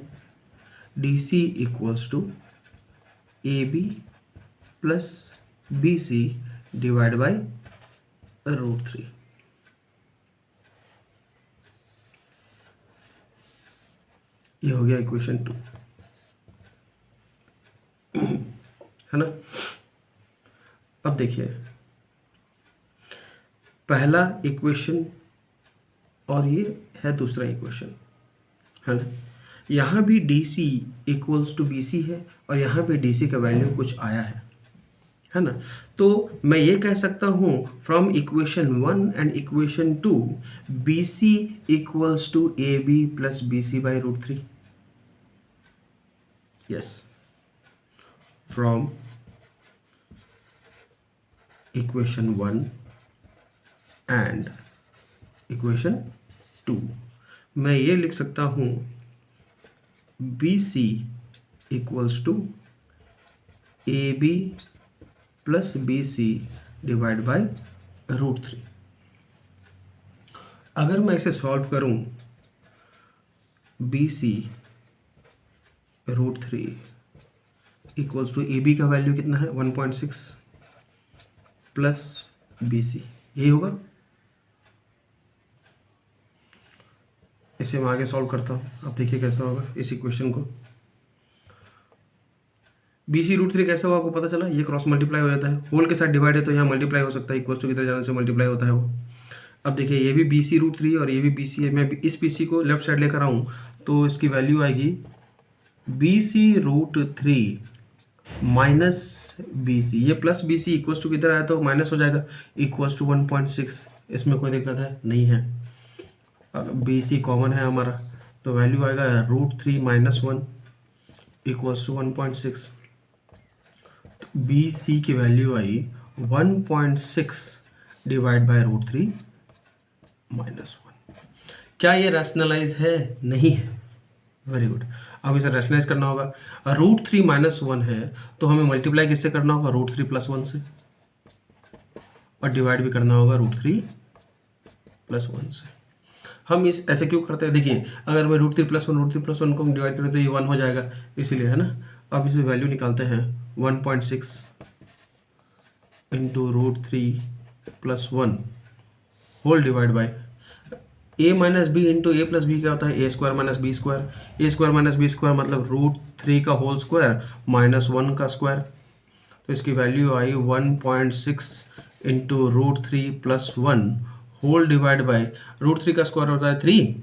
D C equals to A B plus B C divide by √3। ये हो गया इक्वेशन 2, है ना। अब देखिए पहला इक्वेशन और ये है दूसरा इक्वेशन, है ना। यहाँ भी D C equals to B C है और यहाँ भी डी सी का वैल्यू कुछ आया है ना। तो मैं ये कह सकता हूँ from equation 1 and equation 2 B C equals to A B plus B C by √3। Yes, from equation 1 and equation 2 मैं ये लिख सकता हूँ B C equals to A B plus B C divide by √3। अगर मैं इसे सॉल्व करूँ B C √3 equals to A B का वैल्यू कितना है? 1.6 प्लस बी सी, यही होगा। इसे मैं आगे सॉल्व करता हूँ, अब देखिए कैसा होगा इस इक्वेशन को। बी सी √3 कैसा होगा आपको पता चला? ये क्रॉस मल्टीप्लाई हो जाता है, होल के साथ डिवाइड है तो यहाँ मल्टीप्लाई हो सकता है, इक्वल्स टू की तरह जाने से मल्टीप्लाई होता है वो। अब देखिए ये भी बी सी √3 और ये भी बी सी है, मैं इस बी सी को लेफ्ट साइड लेकर आऊँ तो इसकी वैल्यू आएगी B C √3 minus B C, ये plus B C equals to किधर आया तो माइनस हो जाएगा, इक्वल्स टू 1.6। इसमें कोई दिक्कत है? नहीं है। बी सी कॉमन है हमारा, तो वैल्यू आएगा √3 - 1 इक्वल्स टू 1.6। बी सी की वैल्यू आई 1.6 डिवाइड बाय √3 - 1। क्या ये रैशनलाइज है? नहीं है। Very good. अब इसे रैशनलाइज करना होगा। √3 - 1 है तो हमें मल्टीप्लाई किससे करना होगा? √3 + 1 से, और डिवाइड भी करना होगा √3 + 1 से। हम इस ऐसे क्यों करते हैं? देखिए, अगर मैं √3 + 1 √3 + 1 को डिवाइड करें तो ये 1 हो जाएगा, इसीलिए, है ना। अब इसे वैल्यू निकालते हैं। 1.6 into √3 + 1 whole divide by a - b into a + b क्या होता है? a² - b²। a² - b² मतलब √3 का होल स्क्वायर -1 का स्क्वायर। तो इसकी वैल्यू आई 1.6 इंटू √3 + 1 होल डिवाइड बाय √3 का स्क्वायर होता है 3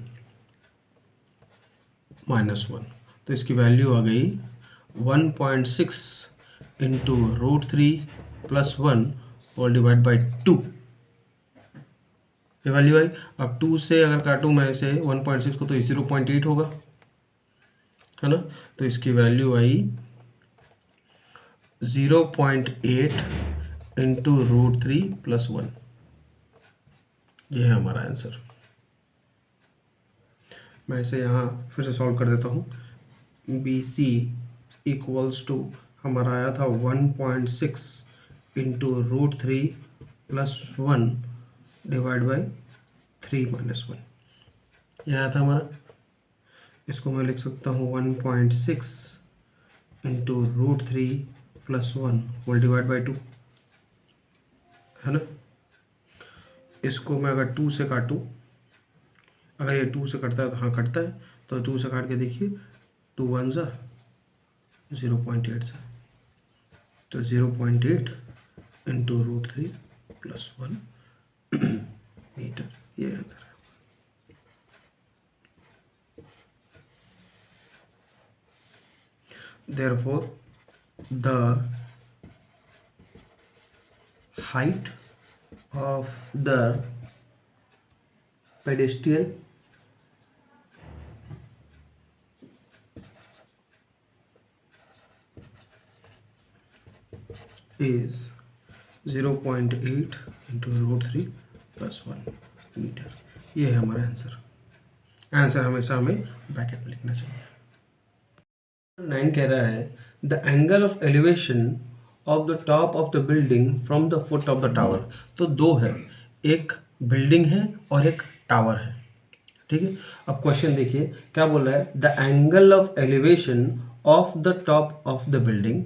- 1। तो इसकी वैल्यू आ गई 1.6 इंटू √3 + 1 होल डिवाइड बाय 2। ये वैल्यू आई। अब 2 से अगर काटूँ मैं इसे 1.6 को तो 0.8 होगा, है ना। तो इसकी वैल्यू आई 0.8 इंटू √3 + 1। ये है हमारा आंसर। मैं इसे यहाँ फिर से सॉल्व कर देता हूँ। बी सी इक्वल्स टू हमारा आया था 1.6 इंटू √3 + 1 डिवाइड बाई 3 - 1। यह आया था हमारा। इसको मैं लिख सकता हूँ 1.6 इंटू √3 + 1 होल डिवाइड बाई 2, है ना। इसको मैं अगर 2 से काटूँ, अगर ये 2 से कटता है तो हाँ कटता है, तो 2 से काट के देखिए, 2 × 1 = 0.8 से, तो 0.8 इंटू √3 + 1 मीटर। ये आंसर है। Therefore, the height of the pedestrian is 0.8 into √3 + 1 metre. ये है हमारा आंसर। आंसर हमेशा हमें ब्रैकेट में लिखना चाहिए। 9 कह रहा है the angle of elevation of the top of the building from the foot of the tower. तो दो है, एक बिल्डिंग है और एक टावर है, ठीक है। अब क्वेश्चन देखिए क्या बोल रहा है, the angle of elevation of the top of the building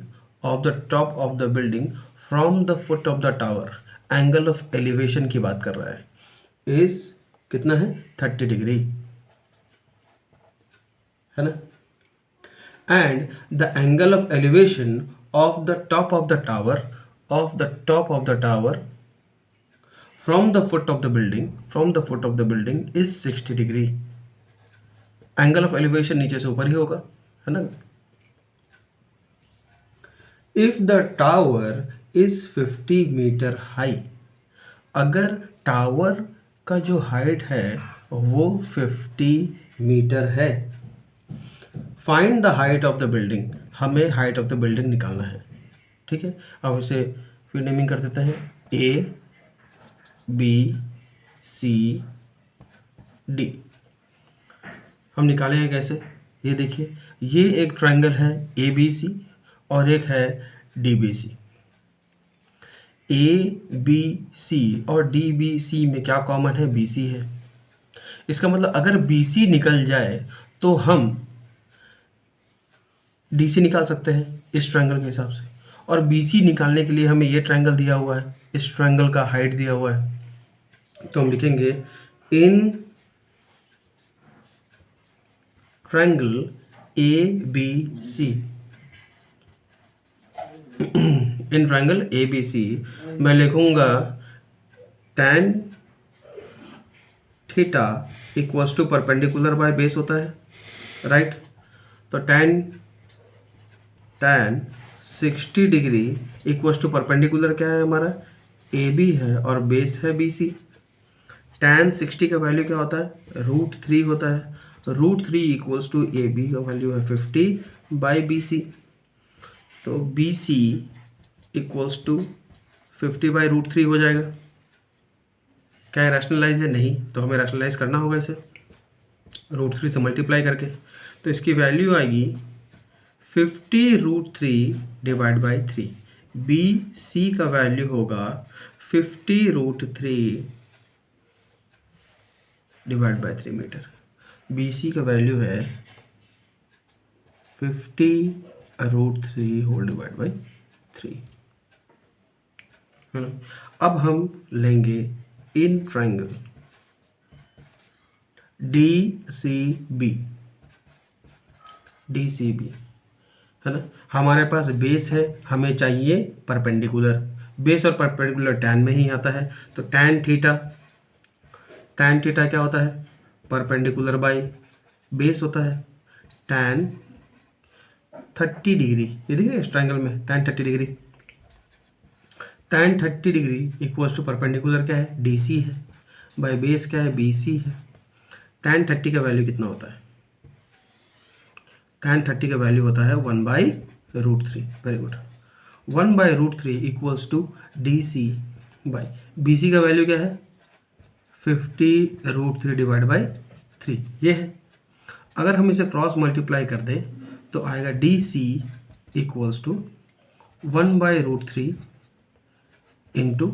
from the foot of the tower. Angle of elevation की बात कर रहा है, इज कितना है? 30 डिग्री, है ना। And the angle of elevation of the top of the tower from the foot of the building is 60 degree. Angle of elevation नीचे से ऊपर ही होगा, है ना। If the tower is 50 metre high, अगर टावर का जो हाइट है वो 50 मीटर है, find the height of the building. हमें हाइट ऑफ द बिल्डिंग निकालना है, ठीक है। अब इसे फिर नेमिंग कर देते हैं, A B C D। हम निकालेंगे कैसे? ये देखिए, ये एक ट्रायंगल है ABC और एक है DBC। ABC और DBC में क्या कॉमन है? BC है। इसका मतलब अगर BC निकल जाए तो हम DC निकाल सकते हैं इस ट्रायंगल के हिसाब से, और BC निकालने के लिए हमें ये ट्रायंगल दिया हुआ है, इस ट्रायंगल का हाइट दिया हुआ है। तो हम लिखेंगे in triangle ABC, in triangle ABC मैं लिखूंगा tan theta equals to perpendicular by base होता है, राइट। तो tan 60 degree equals to perpendicular क्या है हमारा? AB है और बेस है BC। tan 60 का वैल्यू क्या होता है, √3 होता है। √3 इक्वल्स टू ए बी का वैल्यू है 50/BC, तो BC इक्वल्स टू 50/√3 हो जाएगा। क्या है, रैशनलाइज है? नहीं, तो हमें रैशनलाइज करना होगा इसे √3 से मल्टीप्लाई करके। तो इसकी वैल्यू आएगी 50√3 डिवाइड बाई 3। बी सी का वैल्यू होगा 50√3 divide by 3 metre. B C का वैल्यू है 50√3 होल डिवाइड बाई 3, है ना। अब हम लेंगे इन ट्राइंगल DCB, है ना। हमारे पास बेस है, हमें चाहिए परपेंडिकुलर। बेस और परपेंडिकुलर टैन में ही आता है। तो टैन थीटा क्या होता है, परपेंडिकुलर बाई बेस होता है। टैन 30 डिग्री, ये दिख रही है इस ट्राइंगल में, tan 30 degree. Tan 30 degree equals to perpendicular क्या है, DC है, बाई बेस क्या है, BC है। टैन 30 का वैल्यू कितना होता है, टैन 30 का वैल्यू होता है 1/√3। Very good. 1/√3 equals to DC by BC का वैल्यू क्या है, 50√3 डिवाइड बाई 3, ये है। अगर हम इसे क्रॉस मल्टीप्लाई कर दें तो आएगा DC इक्वल्स टू 1/√3 इंटू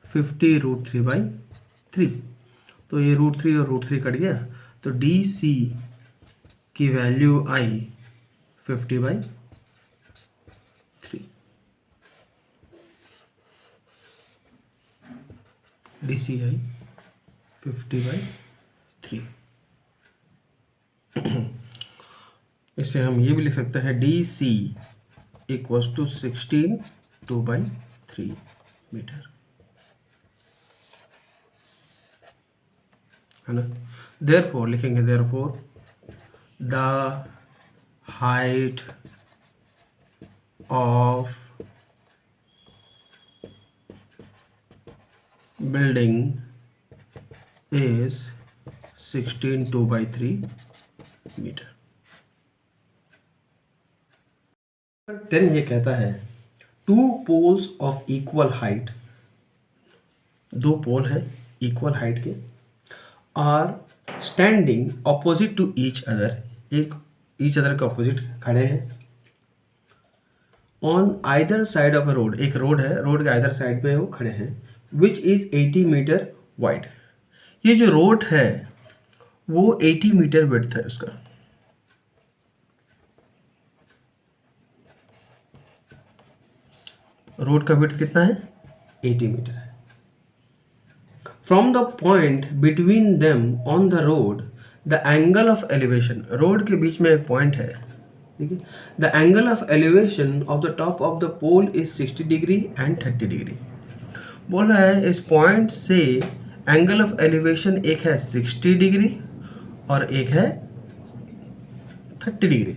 50√3/3। तो ये √3 और √3 कट गया, तो DC की वैल्यू आई 50/3। DC आई 50/3। इसे हम ये भी लिख सकते हैं DC इक्वल्स टू 16 2/3 मीटर, है ना। देयरफॉर लिखेंगे, therefore the height of building is 16 2/3 metre. Then ये कहता है two poles of equal height, दो पोल हैं इक्वल हाइट के, are standing opposite to each other, एक ईच अदर के ऑपोजिट खड़े हैं, on either side of a road, एक रोड है, रोड के आइदर साइड पे वो खड़े हैं, विच इज 80 मीटर वाइड। ये जो रोड है वो 80 मीटर विड्थ है उसका, रोड का विड्थ कितना है, 80 मीटर है। From the point between them on the road the angle of elevation, road के बीच में एक पॉइंट है, ठीक है। The angle of elevation of the top of the pole is 60 degree and 30 degree. बोल रहा है इस पॉइंट से एंगल ऑफ एलिवेशन एक है 60 डिग्री और एक है 30 degree.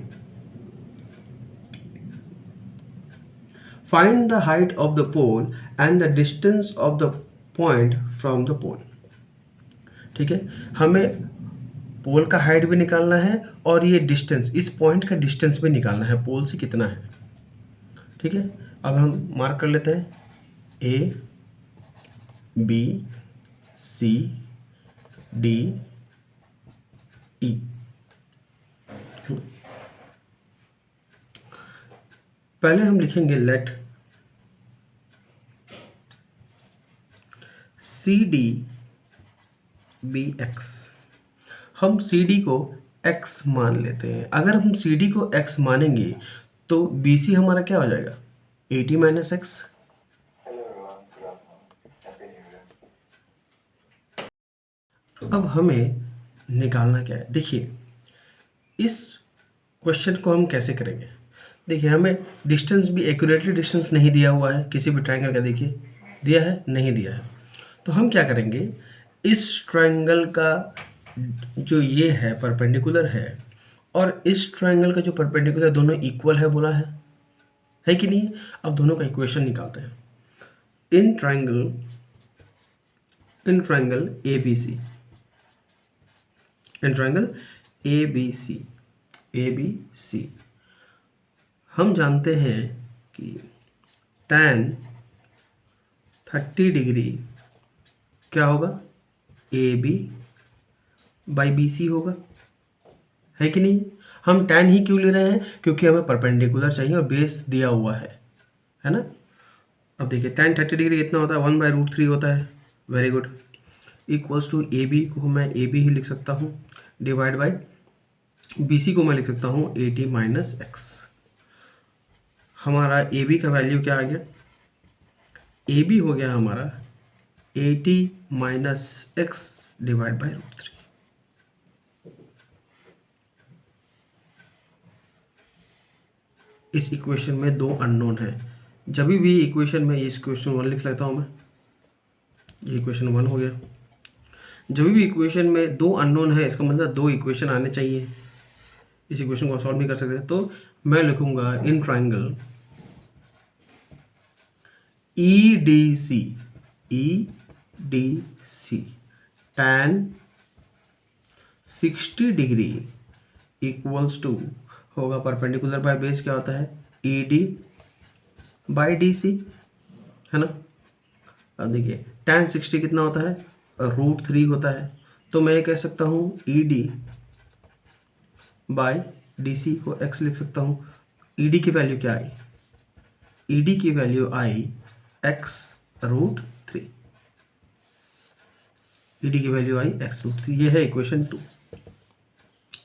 Find the height of the pole and the distance of the point from the pole. ठीक है, हमें पोल का हाइट भी निकालना है और ये डिस्टेंस, इस पॉइंट का डिस्टेंस भी निकालना है, पोल से कितना है। ठीक है, अब हम मार्क कर लेते हैं A B C D E। पहले हम लिखेंगे लेट CD बी x। हम CD को x मान लेते हैं। अगर हम CD को x मानेंगे तो BC हमारा क्या हो जाएगा, 80 - x। अब हमें निकालना क्या है, देखिए इस क्वेश्चन को हम कैसे करेंगे। देखिए हमें डिस्टेंस भी एक्यूरेटली डिस्टेंस नहीं दिया हुआ है किसी भी ट्रायंगल का, देखिए दिया है नहीं दिया है। तो हम क्या करेंगे, इस ट्रायंगल का जो ये है परपेंडिकुलर है और इस ट्रायंगल का जो परपेंडिकुलर दोनों इक्वल है बोला है कि नहीं। अब दोनों का इक्वेशन निकालते हैं। In triangle in triangle A B C, in triangle A B C, A B C हम जानते हैं कि tan 30 डिग्री क्या होगा, A B by B C होगा, है कि नहीं। हम tan ही क्यों ले रहे हैं, क्योंकि हमें परपेंडिकुलर चाहिए और बेस दिया हुआ है ना। अब देखिए tan 30 डिग्री कितना होता है, 1/√3 होता है, very good. Equals to A B को मैं ए बी ही लिख सकता हूँ, डिवाइड बाई बी सी को मैं लिख सकता हूँ 80 माइनस एक्स। हमारा ए बी का वैल्यू क्या आ गया, ए बी हो गया हमारा 80 माइनस एक्स डिवाइड बाई √3। इस इक्वेशन में दो अननोन है। जब भी इक्वेशन में इस इक्वेशन 1 लिख लेता हूँ मैं, ये इक्वेशन 1 हो गया। जब भी इक्वेशन में दो अननोन है, इसका मतलब दो इक्वेशन आने चाहिए, इस इक्वेशन को सॉल्व भी कर सकते हैं। तो मैं लिखूंगा in triangle E D C, E D C tan 60 degree equals to होगा परपेंडिकुलर बाय बेस क्या होता है, E D by D C, है ना। अब देखिए tan 60 कितना होता है, √3 होता है। तो मैं ये कह सकता हूँ E D by D C को x लिख सकता हूँ। ई डी की वैल्यू क्या आई, ई डी की वैल्यू आई x√3, ई डी की वैल्यू आई x√3। ये है इक्वेशन 2।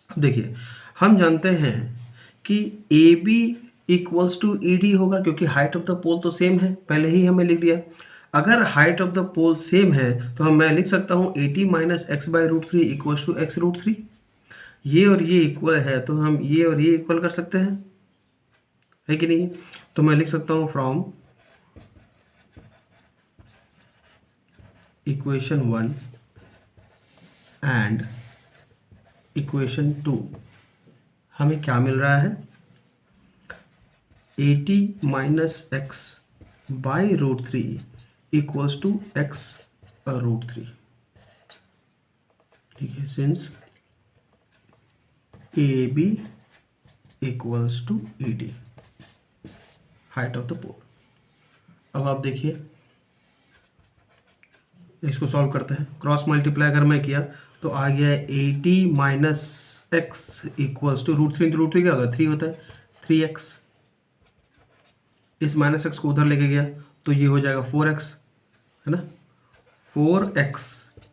अब देखिए हम जानते हैं कि A B equals to E D होगा, क्योंकि हाइट ऑफ द पोल तो सेम है, पहले ही हमें लिख दिया। अगर height of the pole same है तो मैं लिख सकता हूँ 80 minus x by √3 equals to x√3। ये और ये इक्वल है तो हम ये और ये इक्वल कर सकते हैं, है कि नहीं। तो मैं लिख सकता हूँ फ्रॉम इक्वेशन 1 एंड इक्वेशन 2 हमें क्या मिल रहा है, 80 minus x by √3 equals to x√3। ठीक है, since A B equals to E D, height of the pole. अब आप देखिए इसको सॉल्व करते हैं। क्रॉस मल्टीप्लाई अगर मैं किया तो आ गया 80 माइनस एक्स इक्वल्स टू √3, √3 क्या होता है, 3 होता है, 3x। इस माइनस एक्स को उधर लेके गया तो ये हो जाएगा 4x, है ना। 4x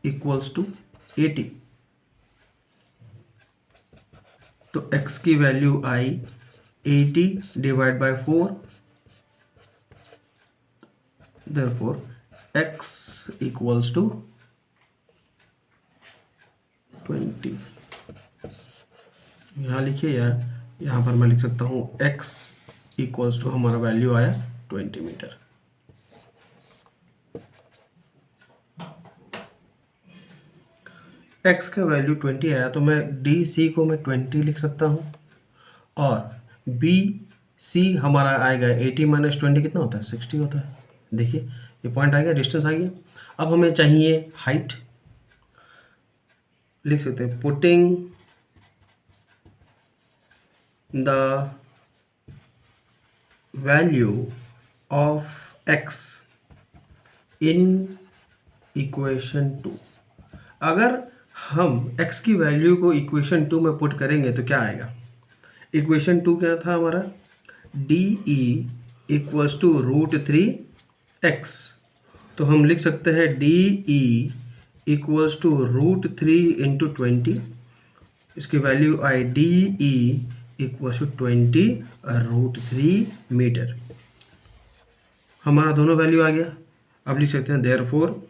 equals to 80। तो x की वैल्यू आई 80 divide by 4, therefore x equals to 20। यहाँ लिखिए या यहाँ पर मैं लिख सकता हूँ x इक्वल्स टू हमारा वैल्यू आया 20 मीटर। x का वैल्यू 20 आया तो मैं डी सी को मैं 20 लिख सकता हूँ, और बी सी हमारा आएगा 80 माइनस 20 कितना होता है, 60 होता है। देखिए ये पॉइंट आ गया, डिस्टेंस आ गया। अब हमें चाहिए हाइट, लिख सकते हैं putting the value of x in equation 2। अगर हम x की वैल्यू को इक्वेशन 2 में पुट करेंगे तो क्या आएगा, इक्वेशन 2 क्या था हमारा, D E equals to √3x। तो हम लिख सकते हैं D E equals to √3 into 20। इसकी वैल्यू आई D E equals to 20 √3 metre. हमारा दोनों वैल्यू आ गया। अब लिख सकते हैं therefore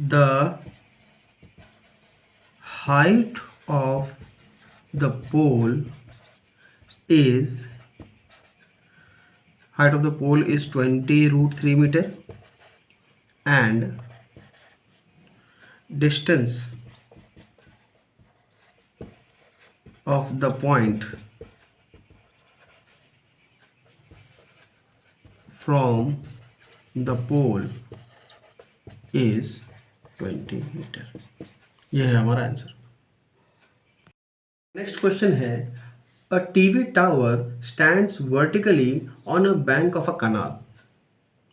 the height of the pole is 20 √3 meter, and distance of the point from the pole is 20 metre. यह है हमारा आंसर। नेक्स्ट क्वेश्चन है, a TV tower stands vertically on a bank of a canal,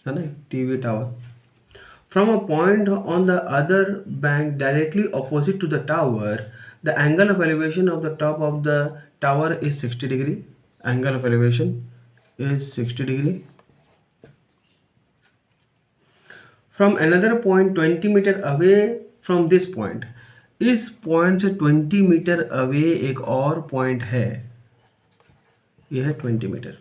है ना, TV tower from a point on the other bank directly opposite to the tower. The angle of elevation of the top of the tower is 60 degree. Angle of elevation is 60 degree. From another point 20 meter away from this point, इस point से 20 metre away एक और point है, यह है 20 metre.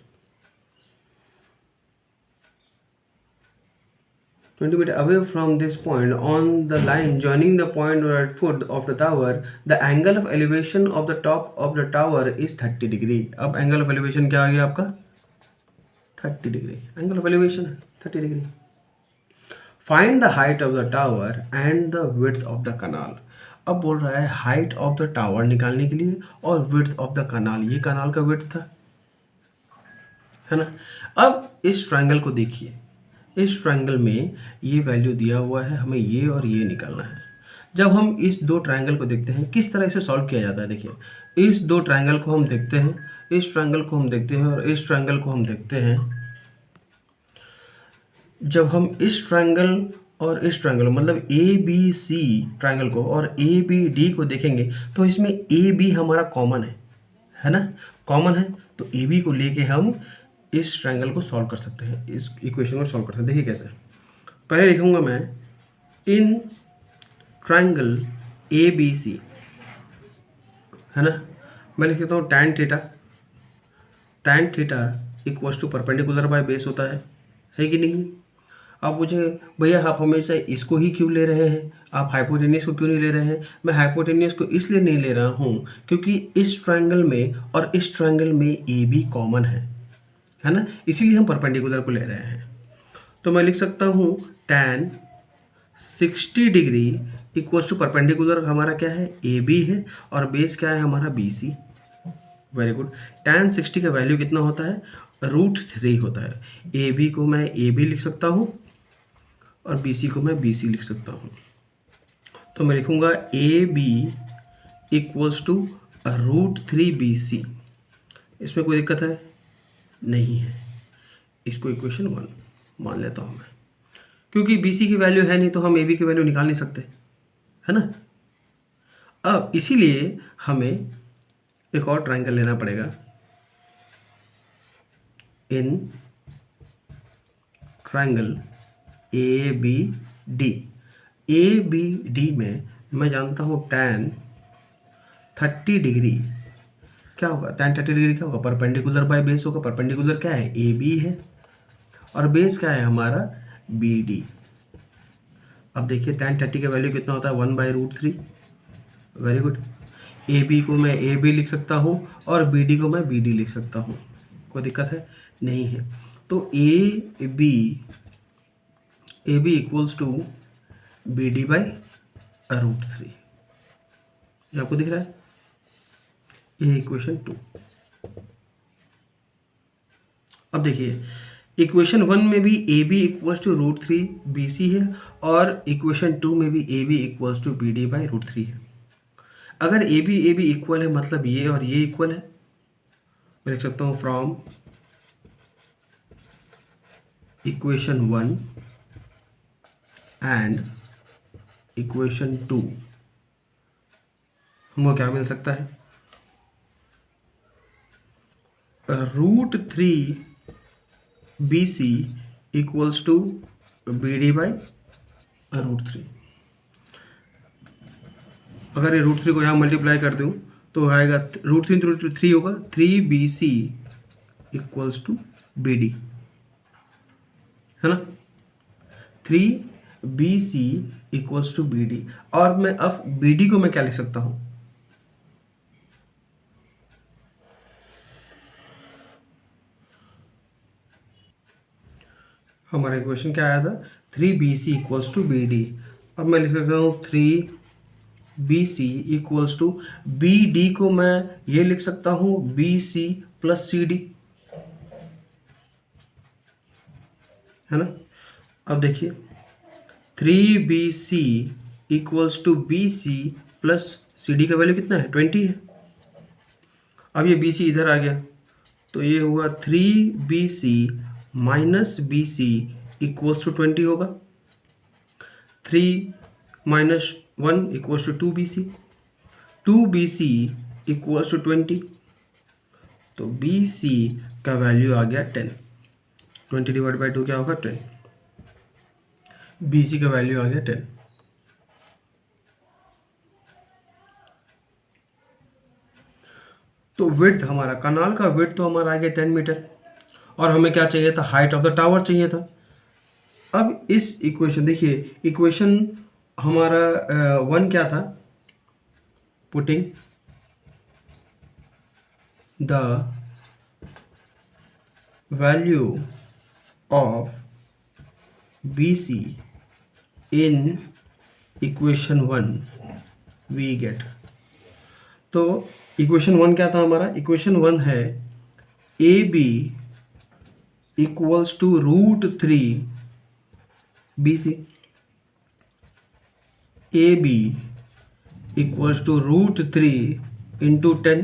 20 meter away from this point on the line joining the point at foot of the tower, the angle of elevation of the top of the tower is 30 degree. अब angle of elevation क्या आ गया आपका 30 degree, angle of elevation है 30 degree. Find the height of the tower and the width of the canal. अब बोल रहा है height of the tower निकालने के लिए और विड्थ ऑफ द कनाल, ये कनाल का विड्थ था, है ना। अब इस ट्रायंगल को देखिए, इस ट्रायंगल में ये वैल्यू दिया हुआ है, हमें ये और ये निकालना है। जब हम इस दो ट्रायंगल को देखते हैं किस तरह से सॉल्व किया जाता है, देखिए इस दो ट्रायंगल को हम देखते हैं, इस ट्रायंगल को हम देखते हैं और इस ट्रायंगल को हम देखते हैं। जब हम इस ट्रायंगल और इस ट्रायंगल मतलब ए बी सी ट्रायंगल को और ए बी डी को देखेंगे तो इसमें ए बी हमारा कॉमन है ना, कॉमन है, तो ए बी को लेके हम इस ट्रायंगल को सॉल्व कर सकते हैं, इस इक्वेशन को सॉल्व कर सकते हैं। देखिए कैसे, पहले लिखूंगा मैं in triangle A B C, है ना, मैं लिख देता हूँ tan theta equals to perpendicular by base होता है कि नहीं। अब मुझे भैया आप हमेशा इसको ही क्यों ले रहे हैं, आप हाइपोटेन्यूस को क्यों नहीं ले रहे हैं। मैं हाइपोटेन्यूस को इसलिए नहीं ले रहा हूँ क्योंकि इस ट्रायंगल में और इस ट्रायंगल में ए बी कॉमन है ना, इसीलिए हम परपेंडिकुलर को ले रहे हैं। तो मैं लिख सकता हूँ tan 60 degree equals to perpendicular हमारा क्या है ए बी है और बेस क्या है हमारा B C. Very good, tan 60 का वैल्यू कितना होता है √3 होता है। ए बी को मैं ए बी लिख सकता हूँ और बी सी को मैं बी सी लिख सकता हूँ। तो मैं लिखूँगा A B equals to √3 B C. इसमें कोई दिक्कत है नहीं है, इसको इक्वेशन 1 मान लेता हूँ मैं, क्योंकि बी सी की वैल्यू है नहीं तो हम ए बी की वैल्यू निकाल नहीं सकते, है ना। अब इसीलिए हमें एक और ट्रायंगल लेना पड़ेगा in triangle A B D में मैं जानता हूँ tan 30 डिग्री क्या होगा, tan 30 डिग्री क्या होगा परपेंडिकुलर बाय बेस होगा। परपेंडिकुलर क्या है ए बी है और बेस क्या है हमारा बी डी। अब देखिए tan 30 का वैल्यू कितना होता है 1/√3। वेरी गुड, ए बी को मैं ए बी लिख सकता हूँ और बी डी को मैं बी डी लिख सकता हूँ, कोई दिक्कत है नहीं है। तो A B equals to B D by √3, ये आपको दिख रहा है, ये इक्वेशन 2। अब देखिए इक्वेशन 1 में भी A B equals to √3 B C है और इक्वेशन 2 में भी A B equals to B D by √3 है। अगर ए बी इक्वल है मतलब ये और ये इक्वल है, मैं लिख सकता हूँ फ्रॉम इक्वेशन 1 एंड इक्वेशन 2 हमको क्या मिल सकता है √3 B C equals to B D by √3। अगर ये √3 को यहाँ मल्टीप्लाई कर दूँ तो आएगा √3 होगा 3 B C equals to B D, है ना, 3 B C equals to B D. और मैं अब बी डी को मैं क्या लिख सकता हूँ, हमारा इक्वेशन क्या आया था 3 B C equals to B D. अब मैं लिख सकता हूँ 3 B C equals to B D को मैं ये लिख सकता हूँ B C plus C D, है ना। अब देखिए 3BC equals to BC plus CD का वैल्यू कितना है 20 है। अब ये BC इधर आ गया तो ये हुआ 3BC minus BC equals to 20 होगा। 3 minus 1 equals to 2BC, 2BC equals to 20, तो BC का वैल्यू आ गया 10। 20 डिवाइड बाई 2 क्या होगा 10। BC का वैल्यू आ गया 10। तो विड्थ हमारा कनाल का विड्थ तो हमारा आ गया 10 मीटर और हमें क्या चाहिए था, हाइट ऑफ द टावर चाहिए था। अब इस इक्वेशन देखिए, इक्वेशन हमारा 1 क्या था, putting the value of BC in equation 1 we get. तो इक्वेशन 1 क्या था हमारा, इक्वेशन 1 है AB equals to √3 BC। AB equals to √3 into 10,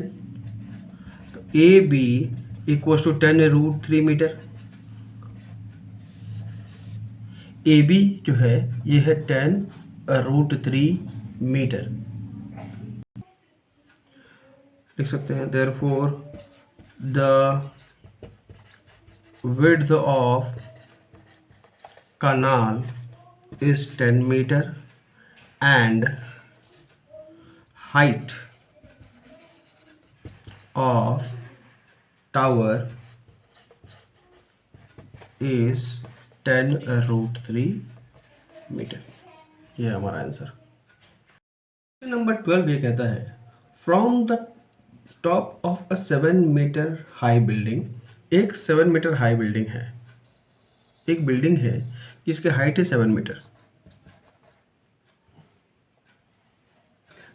तो AB equals to 10√3 metre. AB जो है ये है 10√3 मीटर। लिख सकते हैं therefore the width of canal is 10 meter and height of tower is 10√3 metre. ये हमारा आंसर। नंबर 12 ये कहता है from the top of a 7 metre high building. एक 7 मीटर हाई बिल्डिंग है, एक बिल्डिंग है जिसकी हाइट है 7 metre.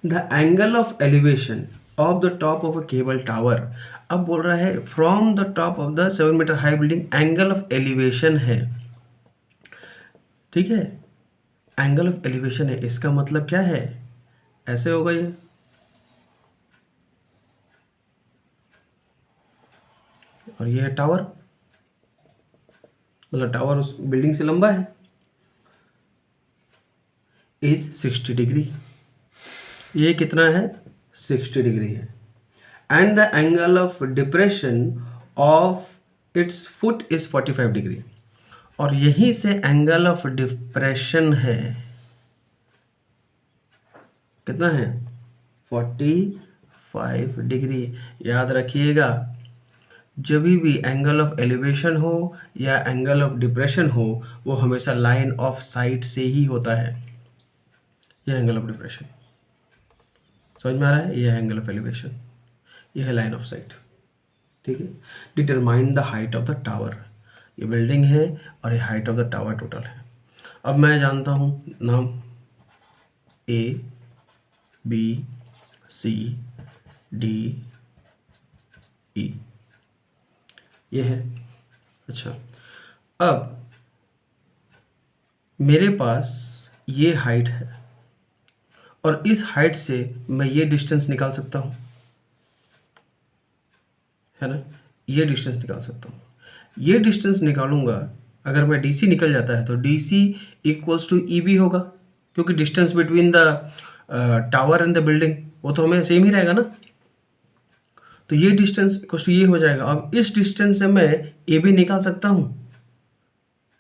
The angle of elevation of the top of a cable tower. अब बोल रहा है from the top of the 7 metre high building angle of elevation है, ठीक है, एंगल ऑफ एलिवेशन है। इसका मतलब क्या है, ऐसे होगा ये, और ये है टावर, मतलब टावर उस बिल्डिंग से लंबा है, इज 60 डिग्री। ये कितना है 60 डिग्री है। And the angle of depression of its foot is 45 degree. और यहीं से एंगल ऑफ डिप्रेशन है, कितना है 45 डिग्री। याद रखिएगा जब भी एंगल ऑफ एलिवेशन हो या एंगल ऑफ डिप्रेशन हो वो हमेशा लाइन ऑफ साइट से ही होता है। यह एंगल ऑफ डिप्रेशन समझ में आ रहा है, यह एंगल ऑफ एलिवेशन, यह है लाइन ऑफ साइट, ठीक है। Determine the height of the tower, ये बिल्डिंग है और ये height of the tower total है। अब मैं जानता हूँ नाम ABCD E, ये है। अच्छा, अब मेरे पास ये हाइट है और इस हाइट से मैं ये डिस्टेंस निकाल सकता हूँ, है ना, ये डिस्टेंस निकाल सकता हूँ। ये डिस्टेंस निकालूंगा, अगर मैं DC निकल जाता है तो DC इक्वल्स टू EB होगा, क्योंकि distance between the tower and the building वो तो हमें सेम ही रहेगा ना। तो ये डिस्टेंस इक्वल्स टू ये हो जाएगा। अब इस डिस्टेंस से मैं AB निकाल सकता हूँ,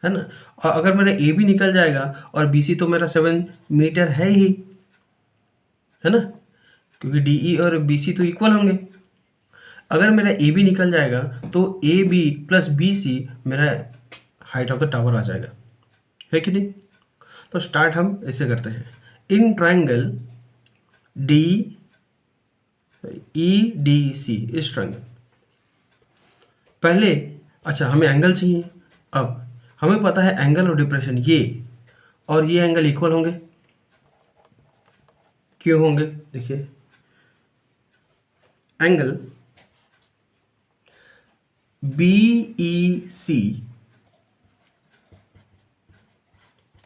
है ना। और अगर मेरा AB निकल जाएगा और BC तो मेरा 7 मीटर है ही, है ना, क्योंकि DE और BC तो इक्वल होंगे। अगर मेरा AB निकल जाएगा तो AB प्लस BC मेरा हाइट ऑफ द टावर आ जाएगा, है कि नहीं। तो स्टार्ट हम ऐसे करते हैं, इन ट्राइंगल DEDC, इस ट्राइंगल पहले, अच्छा हमें एंगल चाहिए। अब हमें पता है एंगल ऑफ डिप्रेशन ये और ये एंगल इक्वल होंगे, क्यों होंगे, देखिए angle BEC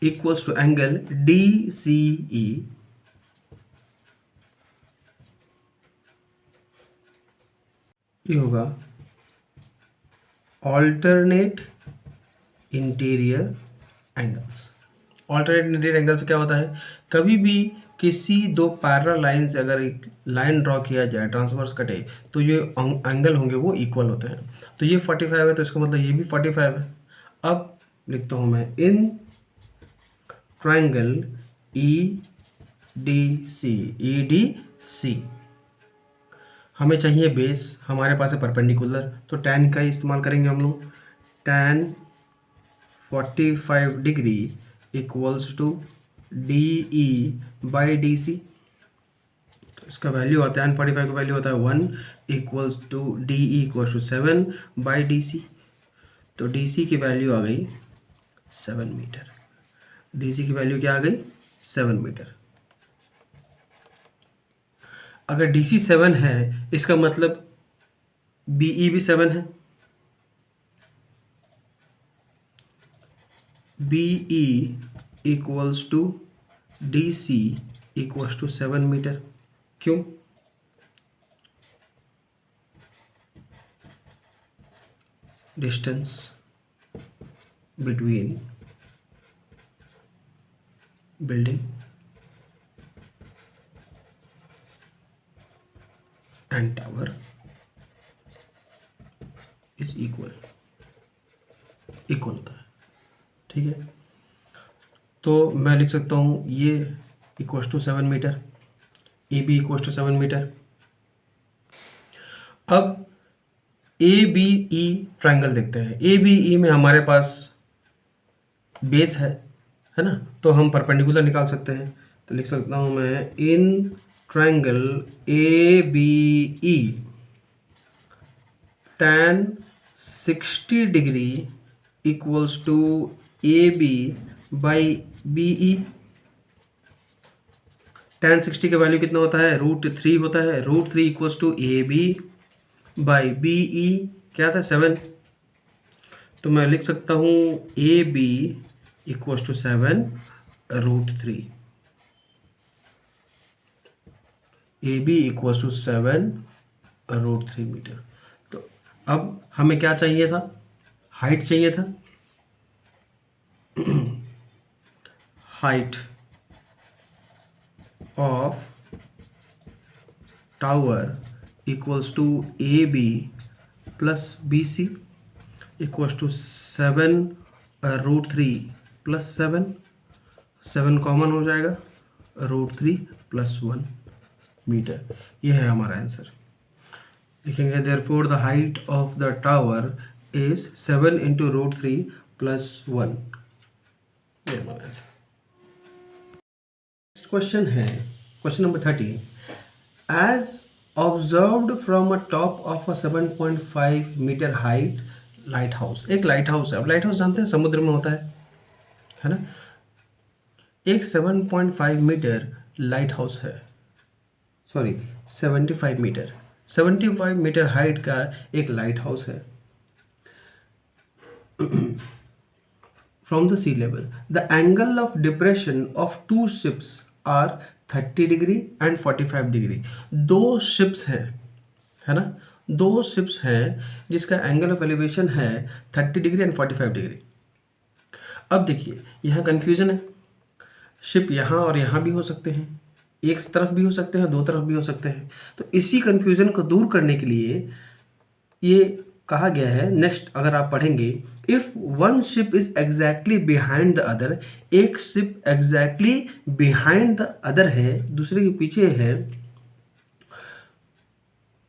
equals to angle D C E, ये होगा alternate interior angles. Alternate interior angle से क्या होता है, कभी भी किसी दो पैरेलल लाइन से अगर एक लाइन ड्रॉ किया जाए, ट्रांसवर्स कटे, तो ये एंगल होंगे वो इक्वल होते हैं। तो ये 45 है, तो इसका मतलब ये भी 45 है। अब लिखता हूँ मैं, इन ट्रायंगल ई डी सी हमें चाहिए बेस, हमारे पास है परपेंडिकुलर, तो tan का इस्तेमाल करेंगे हम लोग। tan 45 degree equals to D E by D C. इसका वैल्यू आता है, tan 45 का वैल्यू होता है 1 equals to D E equals to 7 by D C. तो डी सी की वैल्यू आ गई 7 मीटर। डी सी की वैल्यू क्या आ गई, 7 मीटर। अगर डी सी 7 है, इसका मतलब बी ई भी 7 है। B E equals to D C equals to 7 metre. क्यों? Distance between building and tower is equal होता है। ठीक है, तो मैं लिख सकता हूँ ये equals to 7 metre, A B equals to 7 metre. अब ए बी ई ट्रायंगल देखते हैं। ए बी ई में हमारे पास बेस है ना, तो हम परपेंडिकुलर निकाल सकते हैं। तो लिख सकता हूँ मैं, in triangle A B E tan 60 degree equals to A B by B E. tan 60 का वैल्यू कितना होता है, √3 होता है। √3 equals to A B by B E, क्या था, 7। तो मैं लिख सकता हूँ A B equals to 7 √3। A B equals to 7 √3 metre. तो अब हमें क्या चाहिए था, हाइट चाहिए था। Height of tower equals to A B plus B C equals to 7 √3 plus 7 common हो जाएगा, √3 प्लस 1 मीटर। ये है हमारा आंसर। लिखेंगे therefore the height of the tower is 7 into √3 plus 1। ये हमारा आंसर। नेक्स्ट क्वेश्चन है question number 13। As observed from a top of a 7.5 metre height lighthouse. एक लाइट हाउस है। अब लाइट हाउस जानते हैं समुद्र में होता है ना। एक 7.5 मीटर लाइट हाउस है, सॉरी 75 मीटर हाइट का एक लाइट हाउस है। From the sea level the angle of depression of two ships are 30 degree and 45 degree. दो शिप्स हैं, है ना, दो शिप्स हैं जिसका एंगल ऑफ एलिवेशन है 30 डिग्री एंड 45 डिग्री। अब देखिए यहाँ कंफ्यूजन है, शिप यहाँ और यहाँ भी हो सकते हैं, एक तरफ भी हो सकते हैं, दो तरफ भी हो सकते हैं। तो इसी कंफ्यूजन को दूर करने के लिए ये कहा गया है, नेक्स्ट अगर आप पढ़ेंगे, if one ship is exactly behind the other, एक ship exactly behind the other है, दूसरे के पीछे है,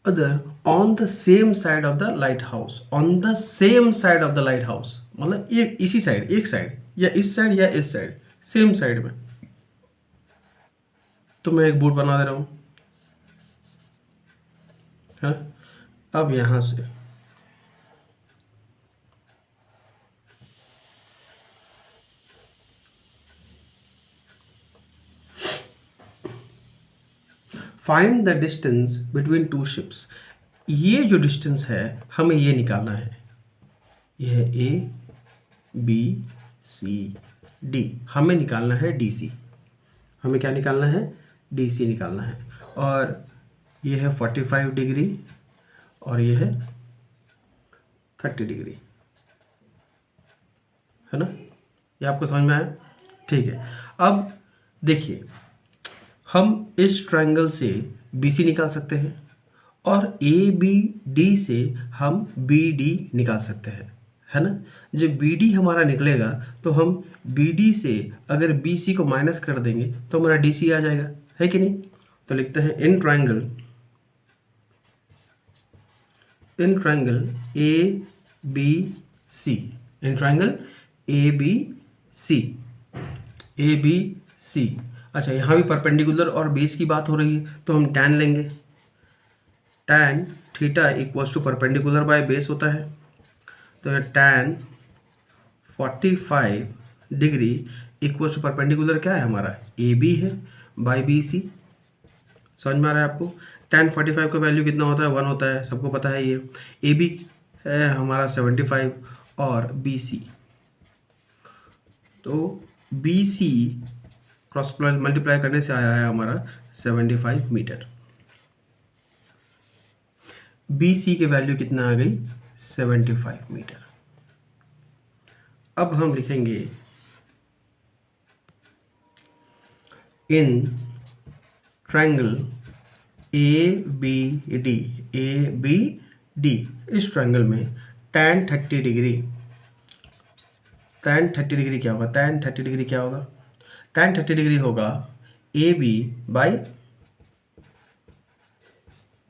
other on the same side of the lighthouse, on the same side of the lighthouse मतलब एक इसी साइड, एक साइड या इस साइड या इस साइड, सेम साइड में। तो मैं एक बोर्ड बना दे रहा हूँ, है। अब यहां से find the distance between two ships. ये जो डिस्टेंस है हमें ये निकालना है। ये है ए बी सी डी, हमें निकालना है डी सी। हमें क्या निकालना है? डी सी निकालना है। और ये है 45 डिग्री और ये है 30 डिग्री, है ना? ये आपको समझ में आया? ठीक है। अब देखिए, हम इस ट्रायंगल से बी सी निकाल सकते हैं और ए बी डी से हम बी डी निकाल सकते हैं, है ना? जब बी डी हमारा निकलेगा तो हम बी डी से अगर बी सी को माइनस कर देंगे तो हमारा डी सी आ जाएगा, है कि नहीं? तो लिखते हैं in triangle A B C, in triangle A B C. अच्छा, यहाँ भी परपेंडिकुलर और बेस की बात हो रही है तो हम टैन लेंगे। Tan theta equals to perpendicular by base होता है, तो है tan 45 degree equals to perpendicular क्या है हमारा? ए बी है बाई बी सी। समझ में आ रहा है आपको? टैन 45 का वैल्यू कितना होता है? 1 होता है, सबको पता है ये। ए बी है हमारा 75 और बी सी, तो बी सी क्रॉस मल्टीप्लाई करने से आया है हमारा 75 मीटर। बी सी की वैल्यू कितना आ गई? 75 मीटर। अब हम लिखेंगे in triangle A B D, इस ट्रायंगल में tan 30 डिग्री, tan 30 डिग्री क्या होगा? tan 30 डिग्री क्या होगा? tan 30 डिग्री होगा A B by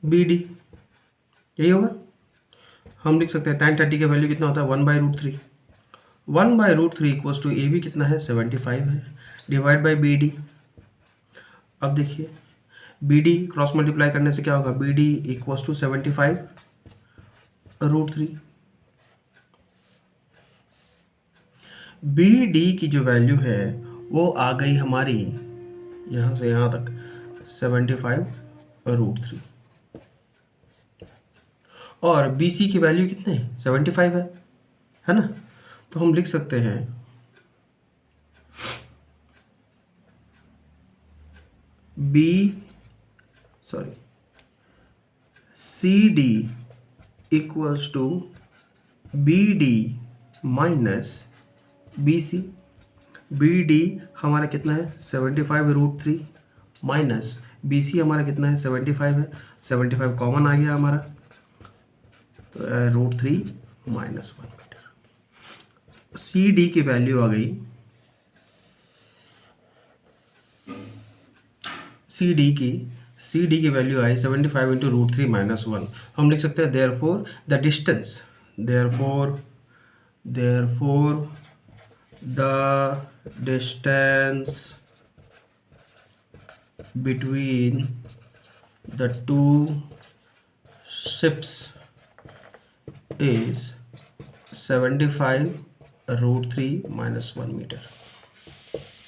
B D, यही होगा। हम लिख सकते हैं tan 30 का वैल्यू कितना होता है? 1/√3। 1/√3 इक्वल्स टू ए बी कितना है? 75 है, डिवाइड बाई बी डी। अब देखिए, बी डी क्रॉस मल्टीप्लाई करने से क्या होगा? B D equals to 75√3। B D की जो वैल्यू है वो आ गई हमारी यहाँ से यहाँ तक 75√3, और बी सी की वैल्यू कितने है? 75 है ना? तो हम लिख सकते हैं C D equals to B D minus B C. B D हमारा कितना है? 75√3 माइनस बी सी हमारा कितना है? 75 है। 75 कॉमन आ गया हमारा, तो √3 माइनस 1 मीटर। सी डी की वैल्यू आ गई, सी डी की वैल्यू आई 75 इंटू √3 माइनस 1। हम लिख सकते हैं therefore the distance, the distance between the two ships is 75√3 minus 1 metre.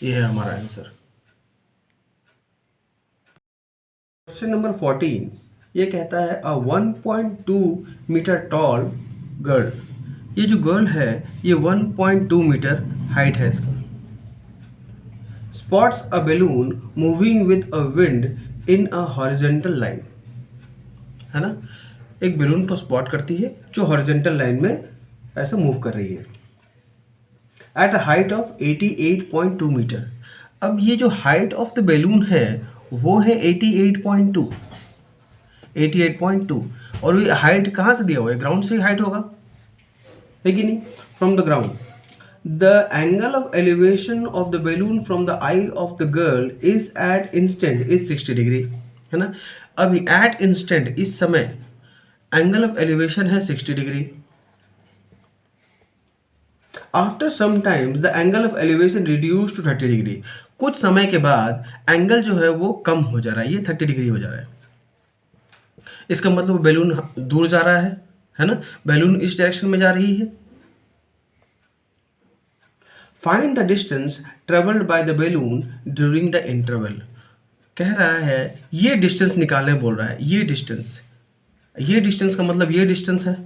ये है हमारा आंसर। क्वेश्चन नंबर 14 ये कहता है अ 1.2 मीटर टॉल गर्ल, ये जो गर्ल है ये 1.2 मीटर हाइट है इसका, spots a balloon moving with a wind in a horizontal line, है ना? एक बैलून को स्पॉट करती है जो हॉरिजॉन्टल लाइन में ऐसा मूव कर रही है at a height of 88.2 metre. अब ये जो हाइट ऑफ द बैलून है वो है 88.2, और ये हाइट कहाँ से दिया हुआ है? ग्राउंड से ही हाइट होगा, है कि नहीं? From the ground the angle of elevation of the balloon from the eye of the girl is at instant is 60 degree, है ना? अभी एट इंस्टेंट, इस समय एंगल ऑफ एलिवेशन है 60 degree. After some times the angle of elevation reduce to 30 degree, कुछ समय के बाद एंगल जो है वो कम हो जा रहा है, ये 30 डिग्री हो जा रहा है। इसका मतलब बैलून दूर जा रहा है ना? बैलून इस डायरेक्शन में जा रही है। Find the distance travelled by the balloon during the interval, कह रहा है ये डिस्टेंस निकालने बोल रहा है। ये डिस्टेंस का मतलब ये डिस्टेंस है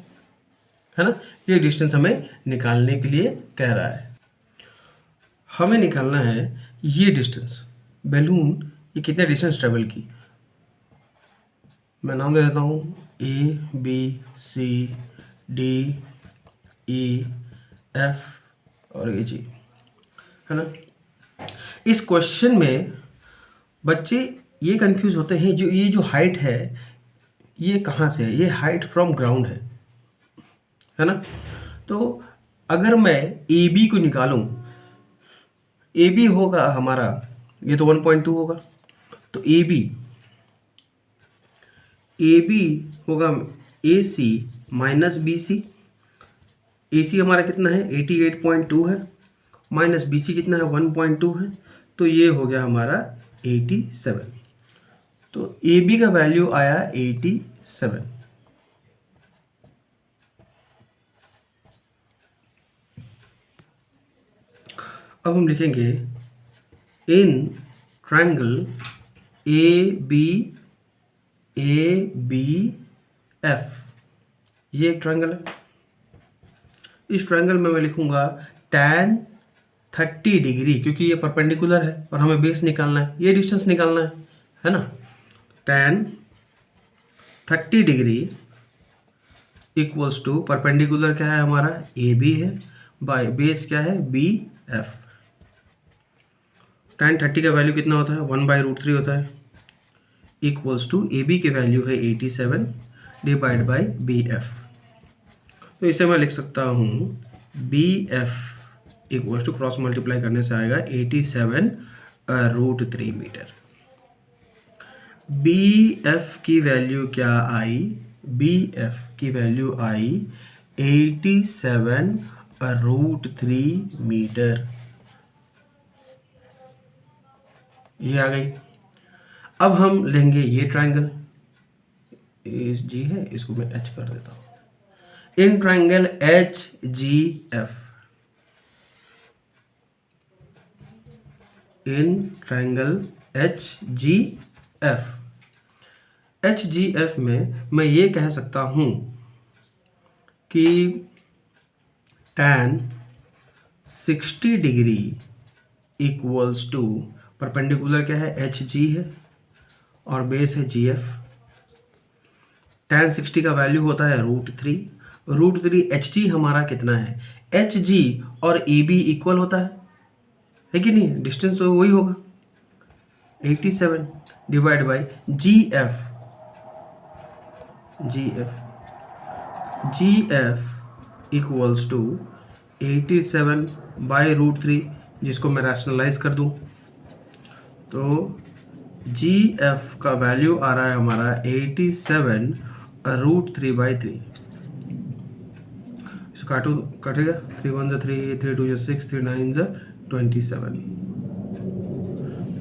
ना? ये डिस्टेंस हमें निकालने के लिए कह रहा है। हमें निकालना है ये डिस्टेंस, बैलून ये कितने डिस्टेंस ट्रेवल की। मैं नाम दे देता हूँ A B C D E F और ए जी, है ना। इस क्वेश्चन में बच्चे ये कंफ्यूज होते हैं, जो ये जो हाइट है ये कहाँ से है, ये हाइट फ्रॉम ग्राउंड है ना। तो अगर मैं ए बी को निकालूं, ए बी होगा हमारा, ये तो 1.2 होगा, तो ए बी होगा A C minus B C. ए सी हमारा कितना है 88.2 है, माइनस बी सी कितना है 1.2 है, तो ये हो गया हमारा 87। तो ए बी का वैल्यू आया 87। अब हम लिखेंगे in triangle A B F, ये एक ट्रायंगल है। इस ट्रायंगल में मैं लिखूंगा tan 30 डिग्री, क्योंकि ये परपेंडिकुलर है और हमें बेस निकालना है, ये डिस्टेंस निकालना है ना। tan 30 degree equals to perpendicular क्या है हमारा ए बी है, बाय बेस क्या है बी एफ। tan 30 का वैल्यू कितना होता है 1/√3 होता है, इक्वल्स टू ए बी की वैल्यू है 87 डिवाइड बाई बी एफ। तो इसे मैं लिख सकता हूँ B F equals to cross multiply करने से आएगा 87√3 मीटर। बी एफ की वैल्यू क्या आई, बी एफ की वैल्यू आई 87√3 मीटर, ये आ गई। अब हम लेंगे ये ट्रायंगल, जी है, इसको मैं एच कर देता हूँ। In triangle H G F, in triangle H G F, H G F में मैं ये कह सकता हूँ कि tan 60 degree equals to perpendicular क्या है एच जी है और बेस है जी एफ। tan 60 का वैल्यू होता है √3 एच जी हमारा कितना है, एच जी और ए बी इक्वल होता है कि नहीं, डिस्टेंस तो वही होगा 87 divide by G F, G F equals to 87/√3, जिसको मैं रैशनलाइज कर दूं तो जी एफ का वैल्यू आ रहा है हमारा 87√3/3। इसको काटो, कटेगा 3 1 3 3 2 6 3 9 27।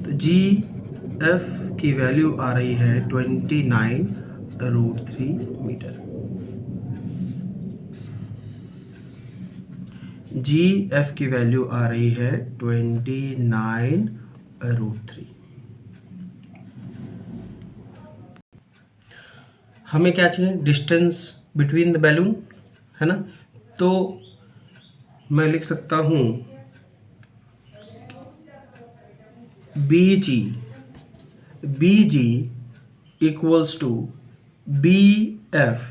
तो जी एफ की वैल्यू आ रही है 29√3 मीटर। जी एफ की वैल्यू आ रही है 29√3। हमें क्या चाहिए, डिस्टेंस बिटवीन द बैलून, है ना। तो मैं लिख सकता हूँ B G equals to B F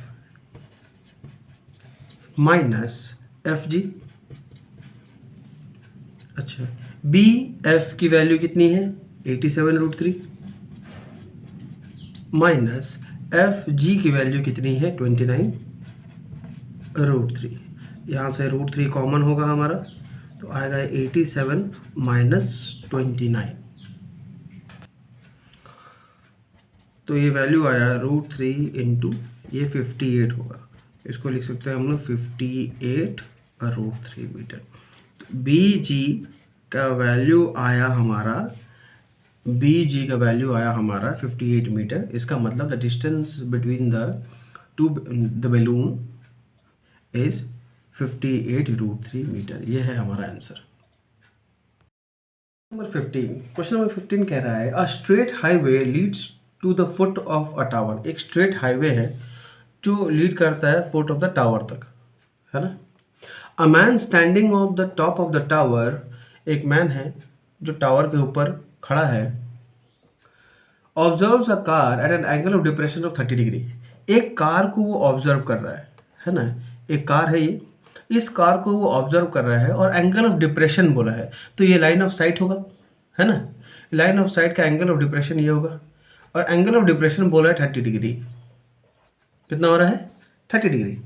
minus F G. अच्छा, बी एफ की वैल्यू कितनी है 87√3 माइनस एफ जी की वैल्यू कितनी है 29√3। यहाँ से √3 कॉमन होगा हमारा, तो आएगा 87 माइनस 29, तो ये वैल्यू आया √3 इंटू ये 58 होगा, इसको लिख सकते हैं हम लोग 58√3 मीटर। तो बी जी का वैल्यू आया हमारा, बी जी का वैल्यू आया हमारा 58 मीटर। इसका मतलब the distance between the balloon is 58√3 metre. ये है हमारा आंसर। नंबर 15, क्वेश्चन नंबर 15 कह रहा है a straight highway leads to the foot of a tower. एक स्ट्रेट हाईवे है जो लीड करता है फुट ऑफ द टावर तक, है ना। A man standing on the top of the tower एक मैन है जो टावर के ऊपर खड़ा है। Observes a car eight an angle of depression of 30 degree. एक कार को वो ऑब्जर्व कर रहा है ना। एक कार है ये, इस कार को वो ऑब्जर्व कर रहा है और एंगल ऑफ डिप्रेशन बोला है, तो ये लाइन ऑफ साइट होगा, है ना। लाइन ऑफ साइट का एंगल ऑफ डिप्रेशन ये होगा, और एंगल ऑफ डिप्रेशन बोला है 30 डिग्री। कितना हो रहा है? 30 degree.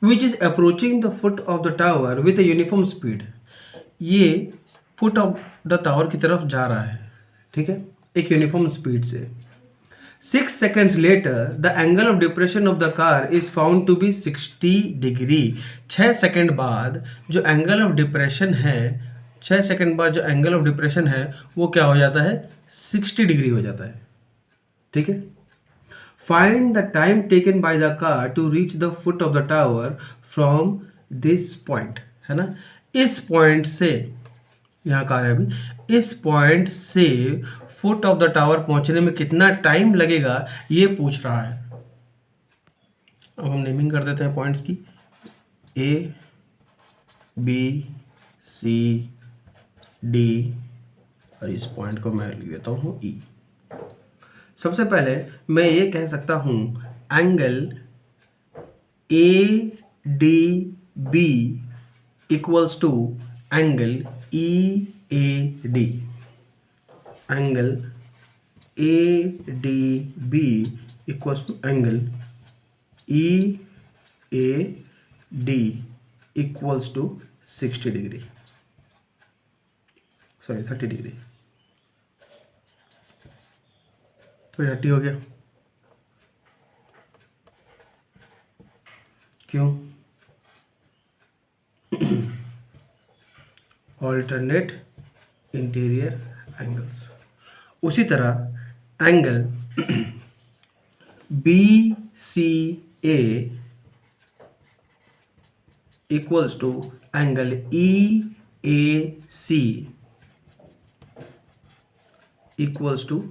Which is approaching the foot of the tower with a uniform speed. ये फुट ऑफ द टावर की तरफ जा रहा है, ठीक है, एक यूनिफॉर्म स्पीड से। 6 seconds later the angle of depression of the car is found to be 60 degree. 6 second बाद जो एंगल ऑफ डिप्रेशन है, 6 सेकेंड बाद जो एंगल ऑफ डिप्रेशन है वो क्या हो जाता है? 60 डिग्री हो जाता है, ठीक है। Find the time taken by the car to reach the foot of the tower from this point, है ना। इस पॉइंट से, यहाँ कार है अभी, इस पॉइंट से फुट ऑफ द टावर पहुंचने में कितना टाइम लगेगा ये पूछ रहा है। अब हम नेमिंग कर देते हैं पॉइंट्स की, ए बी सी डी, और इस पॉइंट को मैं लिख देता हूँ ई। सबसे पहले मैं ये कह सकता हूँ angle A D B equals to angle E A D. Angle A D B equals to angle E A D equals to 60 degree, sorry 30 degree. तो 30 हो गया। क्यों? Alternate interior angles. उसी तरह angle B C A equals to angle E A C equals to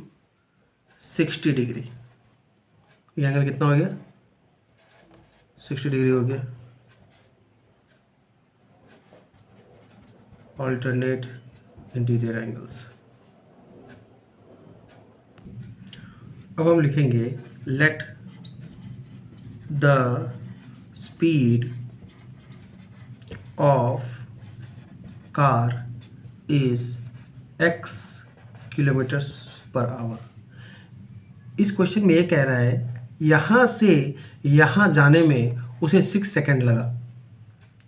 60 degree. ये angle कितना हो गया? 60 डिग्री हो गया। Alternate interior angles. अब हम लिखेंगे let the speed of car is x kilometres per hour. इस क्वेश्चन में ये कह रहा है यहाँ से यहाँ जाने में उसे 6 सेकेंड लगा,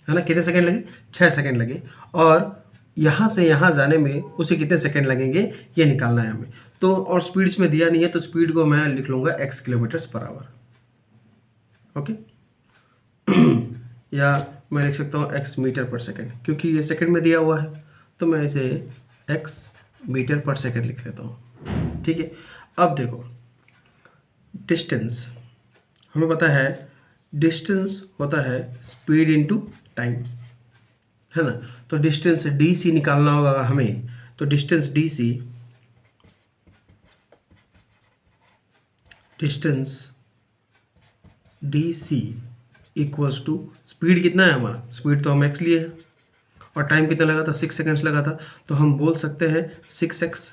है ना। कितने सेकेंड लगे? 6 सेकेंड लगे। और यहाँ से यहाँ जाने में उसे कितने सेकेंड लगेंगे ये निकालना है हमें। तो और स्पीड इसमें दिया नहीं है, तो स्पीड को मैं लिख लूँगा x kilometres per hour, okay. या मैं लिख सकता हूँ x मीटर पर सेकेंड, क्योंकि ये सेकेंड में दिया हुआ है, तो मैं इसे x मीटर पर सेकेंड लिख लेता हूँ, ठीक है। अब देखो डिस्टेंस, हमें पता है डिस्टेंस होता है स्पीड इनटू टाइम, है ना। तो डिस्टेंस डी सी निकालना होगा हमें, तो distance D C equals to speed कितना है हमारा? स्पीड तो हम एक्स लिए है, और टाइम कितना लगा था? 6 सेकेंड्स लगा था। तो हम बोल सकते हैं 6x।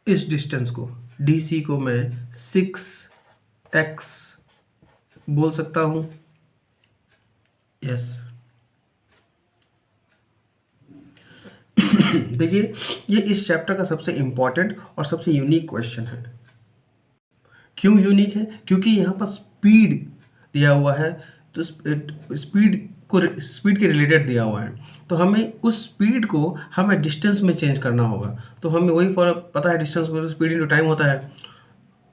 इस डिस्टेंस को डी सी को मैं 6x बोल सकता हूँ, यस। देखिए ये इस चैप्टर का सबसे इंपॉर्टेंट और सबसे यूनिक क्वेश्चन है। क्यों यूनिक है? क्योंकि यहाँ पर स्पीड दिया हुआ है, तो स्पीड के रिलेटेड दिया हुआ है, तो हमें उस स्पीड को हमें डिस्टेंस में चेंज करना होगा। तो हमें वही पता है डिस्टेंस को स्पीड इनटू टाइम होता है,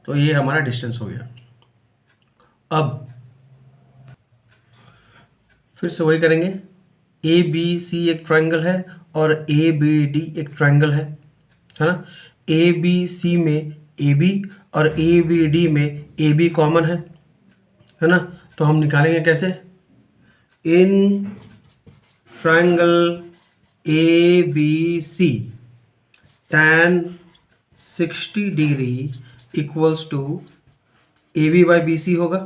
तो ये हमारा डिस्टेंस हो गया। अब फिर से वही करेंगे, ए बी सी एक ट्रायंगल है और ए बी डी एक ट्रायंगल है ना। ए बी सी में ए बी और ए बी डी में ए बी कॉमन है ना। तो हम निकालेंगे कैसे? In triangle A B C tan 60 degree equals to A B by B C होगा।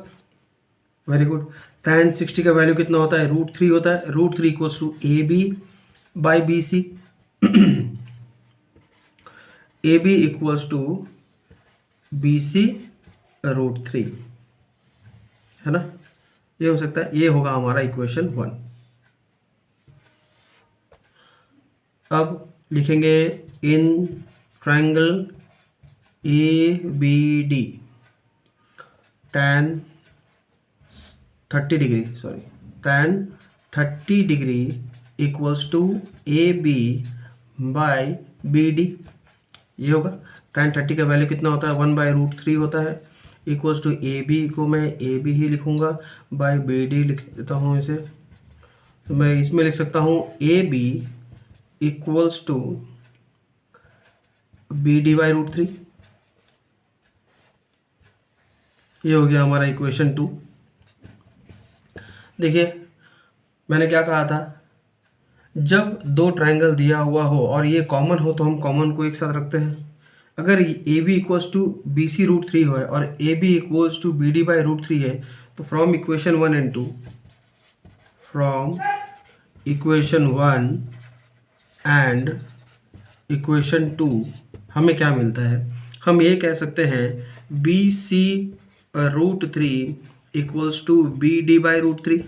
Very good. tan 60 का वैल्यू कितना होता है? √3 होता है। √3 equals to A B by B C, A B equals to B C root 3, है ना। ये हो सकता है, ये होगा हमारा इक्वेशन 1। अब लिखेंगे in triangle A B D tan 30 degree, tan 30 degree equals to A B by B D. ये होगा tan 30 का वैल्यू कितना होता है, 1/√3 होता है, इक्वल्स टू ए बी को मैं ए बी ही लिखूंगा, बाई बी डी लिख देता हूँ इसे। तो मैं इसमें लिख सकता हूँ A B equals to B D by. ये हो गया हमारा इक्वेशन 2। देखिए मैंने क्या कहा था, जब दो ट्रायंगल दिया हुआ हो और ये कॉमन हो तो हम कॉमन को एक साथ रखते हैं। अगर A B equals to B C √3 है और A B equals to B D by है, तो from equation 1 and 2, from equation 1 and equation 2 हमें क्या मिलता है, हम ये कह सकते हैं B C √3 equals to B D by.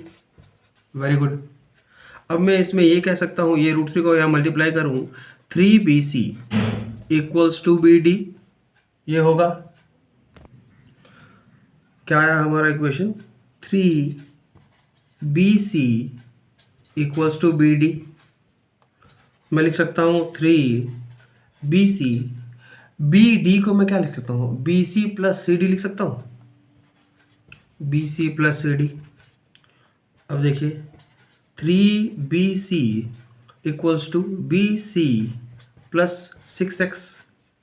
Very good. अब मैं इसमें ये कह सकता हूँ, ये √3 को यहाँ मल्टीप्लाई करूँ, 3BC equals to B D. ये होगा क्या है हमारा equation, 3BC equals to B D. मैं लिख सकता हूँ 3BC, बी डी को मैं क्या लिख सकता हूँ, BC प्लस सी डी लिख सकता हूँ, BC प्लस सी डी। अब देखिए 3BC equals to BC plus 6x,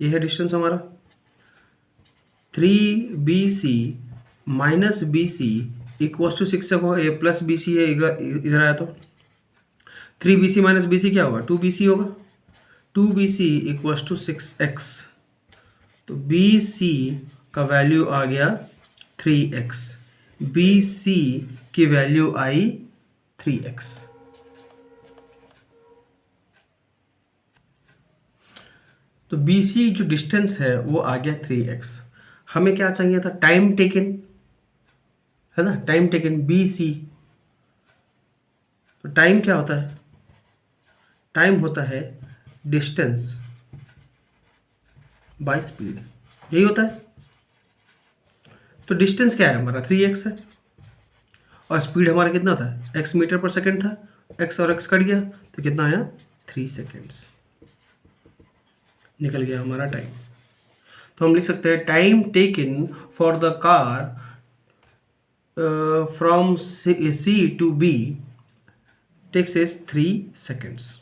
ये है डिस्टेंस हमारा। 3BC minus BC equals to 6x होगा, ये प्लस BC है, इधर आया तो 3BC माइनस BC क्या होगा, 2BC होगा। 2BC इक्वल्स टू 6x, तो BC का वैल्यू आ गया 3x, BC की वैल्यू आई 3x। तो BC जो डिस्टेंस है वो आ गया 3x। हमें क्या चाहिए था, टाइम टेकन, है ना, टाइम टेकन BC। तो टाइम क्या होता है, टाइम होता है डिस्टेंस बाय स्पीड, यही होता है। तो डिस्टेंस क्या है हमारा, 3x है, और स्पीड हमारा कितना था, x मीटर पर सेकेंड था, x और x कट गया तो कितना आया, 3 सेकेंड्स निकल गया हमारा टाइम। तो हम लिख सकते हैं time taken for the car from C to B takes is 3 seconds।